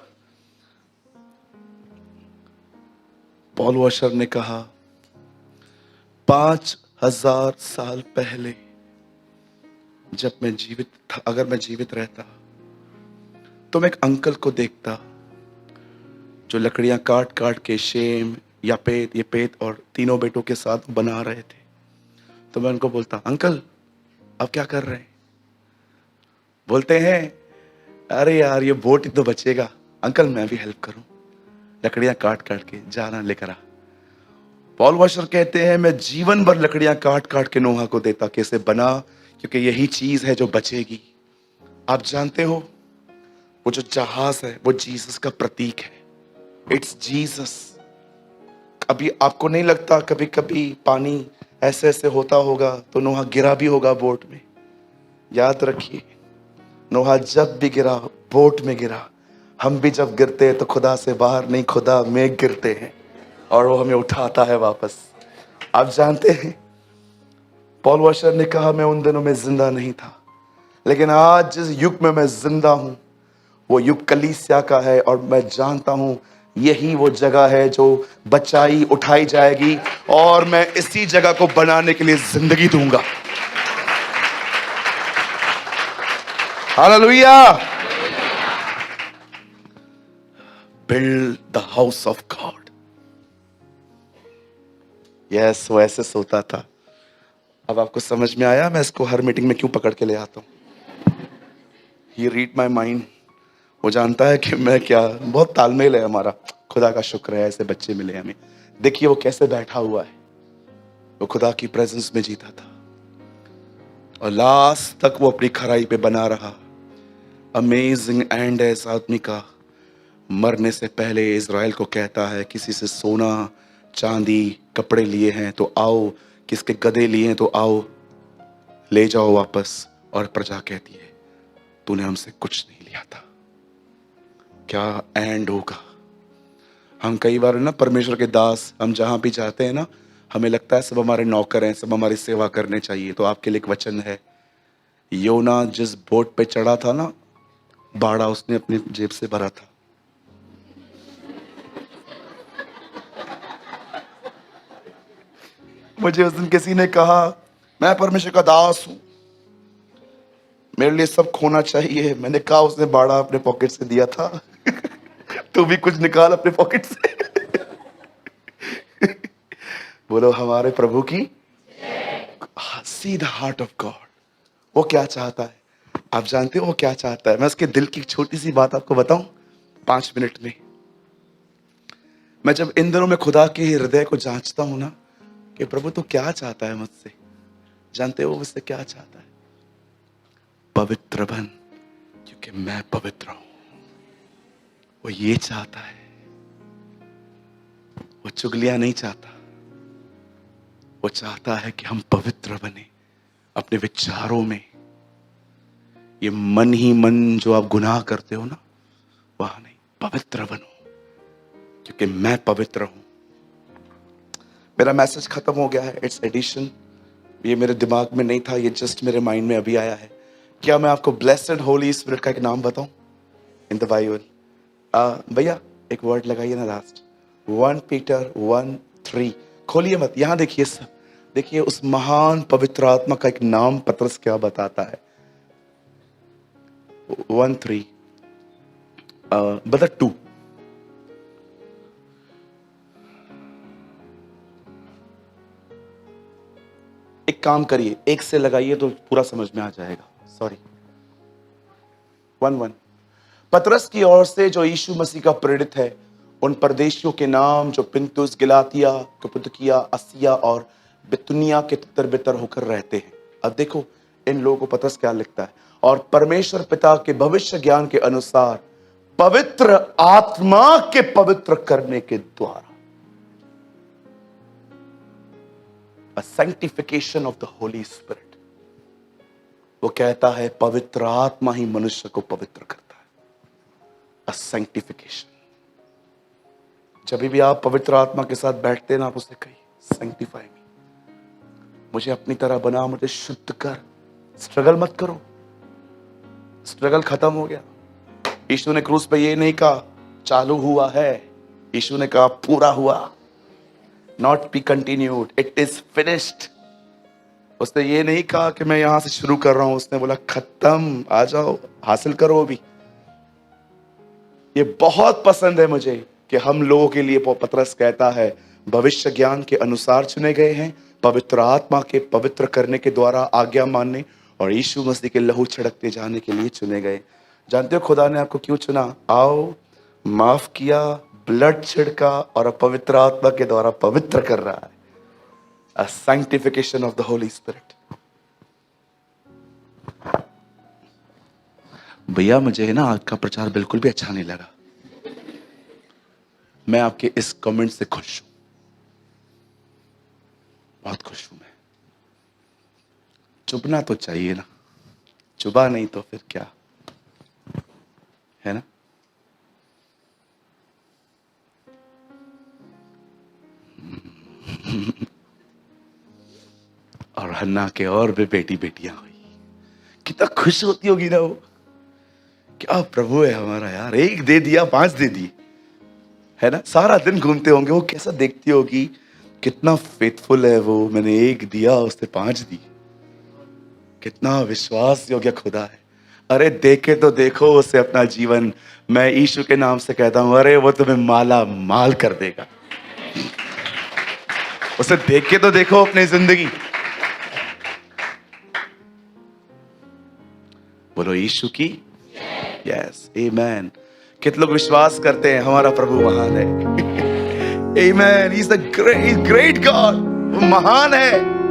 पॉल वॉशर ने कहा 5000 साल पहले जब मैं जीवित था, अगर मैं जीवित रहता तो मैं एक अंकल को देखता जो लकड़ियां काट काट के शेम, यापेत, येपेत और तीनों बेटों के साथ बना रहे थे। तो मैं उनको बोलता, अंकल अब क्या कर रहे हैं? बोलते हैं, अरे यार ये बोट ही तो बचेगा। अंकल मैं भी हेल्प करूं, लकड़ियां काट काट के जाना लेकर आ। पॉल वॉशर कहते हैं, मैं जीवन भर लकड़ियां काट काट के नोहा को देता, कैसे बना, क्योंकि यही चीज है जो बचेगी। आप जानते हो वो जो जहाज है वो जीसस का प्रतीक है। It's Jesus. अभी आपको नहीं लगता कभी कभी पानी ऐसे ऐसे होता होगा तो नोहा गिरा भी होगा बोट में? याद रखिए, नोहा जब भी गिरा बोट में गिरा। हम भी जब गिरते हैं तो खुदा से बाहर नहीं, खुदा में गिरते हैं और वो हमें उठाता है वापस। आप जानते हैं पॉल वॉशर ने कहा, मैं उन दिनों में जिंदा नहीं था, लेकिन आज जिस युग में मैं जिंदा हूं वो युग कलीसिया का है, और मैं जानता हूं यही वो जगह है जो बचाई उठाई जाएगी, और मैं इसी जगह को बनाने के लिए जिंदगी दूंगा। Hallelujah. Build the house of God. Yes, वो ऐसे सोता था। अब आपको समझ में आया मैं इसको हर मीटिंग में क्यों पकड़ के ले आता हूं? ही रीड माई माइंड। वो जानता है कि मैं क्या, बहुत तालमेल है हमारा। खुदा का शुक्र है ऐसे बच्चे मिले हमें। देखिए वो कैसे बैठा हुआ है, वो खुदा की प्रेजेंस में जीता था और लास्ट तक वो अपनी खराई पे बना रहा। अमेजिंग एंड है इस आदमी का। मरने से पहले इज़राइल को कहता है, किसी से सोना चांदी कपड़े लिए हैं तो आओ, किसके गधे लिए हैं तो आओ, ले जाओ वापस। और प्रजा कहती है, तूने हमसे कुछ नहीं लिया था। क्या एंड होगा? हम कई बार ना परमेश्वर के दास, हम जहां भी जाते हैं ना, हमें लगता है सब हमारे नौकर हैं, सब हमारी सेवा करने चाहिए। तो आपके लिए एक वचन है, योना जिस बोट पे चढ़ा था ना, बाड़ा उसने अपनी जेब से भरा था। मुझे उस दिन किसी ने कहा, मैं परमेश्वर का दास हूं, मेरे लिए सब खोना चाहिए। मैंने कहा, उसने बाड़ा अपने पॉकेट से दिया था। तू भी कुछ निकाल अपने पॉकेट से। बोलो हमारे प्रभु की। See the heart of God. वो क्या चाहता है? आप जानते हो वो क्या चाहता है? मैं उसके दिल की छोटी सी बात आपको बताऊं 5 मिनट में। मैं जब इन दिनों में खुदा के हृदय को जांचता हूं ना, कि प्रभु तू क्या चाहता है मुझसे, जानते हो मुझसे क्या चाहता है? पवित्र बन, क्योंकि मैं पवित्र हूं। वो ये चाहता है, वो चुगलियां नहीं चाहता। वो चाहता है कि हम पवित्र बने अपने विचारों में। ये मन ही मन जो आप गुनाह करते हो ना, वहां नहीं, पवित्र बनो क्योंकि मैं पवित्र हूं। मेरा मैसेज खत्म हो गया है, इट्स एडिशन। ये मेरे दिमाग में नहीं था, ये जस्ट मेरे माइंड में अभी आया है। क्या मैं आपको ब्लेस्ड होली स्पिरिट का एक नाम बताऊं इन द बाइबल? भैया एक वर्ड लगाइए ना लास्ट, 1 पीटर 1:3। खोलिए मत, यहां देखिए सब, देखिए उस महान पवित्र आत्मा का एक नाम पत्रस क्या बताता है। 1:3 बता 2। एक काम करिए, एक से लगाइए तो पूरा समझ में आ जाएगा। सॉरी, 1:1। पतरस की ओर से जो यीशु मसीह का प्रेरित है, उन परदेशियों के नाम जो पिंतुस, गिलातिया, कप्पदोकिया, आसिया और बितुनिया के तितर बितर होकर रहते हैं। अब देखो इन लोगों को पतरस क्या लिखता है, और परमेश्वर पिता के भविष्य ज्ञान के अनुसार पवित्र आत्मा के पवित्र करने के द्वारा, a sanctification of the Holy Spirit। वो कहता है पवित्र आत्मा ही मनुष्य को पवित्र करता है। a sanctification। जब भी आप पवित्र आत्मा के साथ बैठते हैं ना, आप उससे कहिए sanctify me, मुझे अपनी तरह बना, मुझे शुद्ध कर। स्ट्रगल मत करो, स्ट्रगल खत्म हो गया। यीशु ने क्रूस पे ये नहीं कहा चालू हुआ है, यीशु ने कहा पूरा हुआ। Not be continued, it is finished. उसने ये नहीं कहा कि मैं यहां से शुरू कर रहा हूं, उसने बोला खत्म, आ जाओ हासिल करो अभी। ये बहुत पसंद है मुझे कि हम लोगों के लिए पतरस कहता है भविष्य ज्ञान के अनुसार चुने गए हैं, पवित्र आत्मा के पवित्र करने के द्वारा आज्ञा मानने और यीशु मसीह के लहू छिड़कते जाने के लिए चुने गए। जानते हो खुदा ने आपको क्यों चुना? आओ, माफ किया, ब्लड छिड़का और अब पवित्र आत्मा के द्वारा पवित्र कर रहा है। A sanctification of the Holy Spirit। भैया मुझे ना आज का प्रचार बिल्कुल भी अच्छा नहीं लगा। मैं आपके इस कमेंट से खुश हूं, बहुत खुश हूं मैं। चुभना तो चाहिए ना, चुभा नहीं तो फिर क्या है ना। और हन्ना के और भी बेटी बेटियां हुई, कितना खुश होती होगी ना वो। क्या प्रभु है हमारा यार, एक दे दिया 5 दे दिए, है ना। सारा दिन घूमते होंगे, वो कैसा देखती होगी, कितना फेथफुल है वो, मैंने एक दिया उसने 5 दी, कितना विश्वास योग्य खुदा है। अरे देखे तो देखो उसे अपना जीवन। मैं यीशु के नाम से कहता हूं, अरे वो तुम्हें माला माल कर देगा। उसे देख के तो देखो अपनी जिंदगी। बोलो यीशु की यस, आमेन। कितने लोग विश्वास करते हैं हमारा प्रभु महान है? Amen, he is the great God, वो महान है।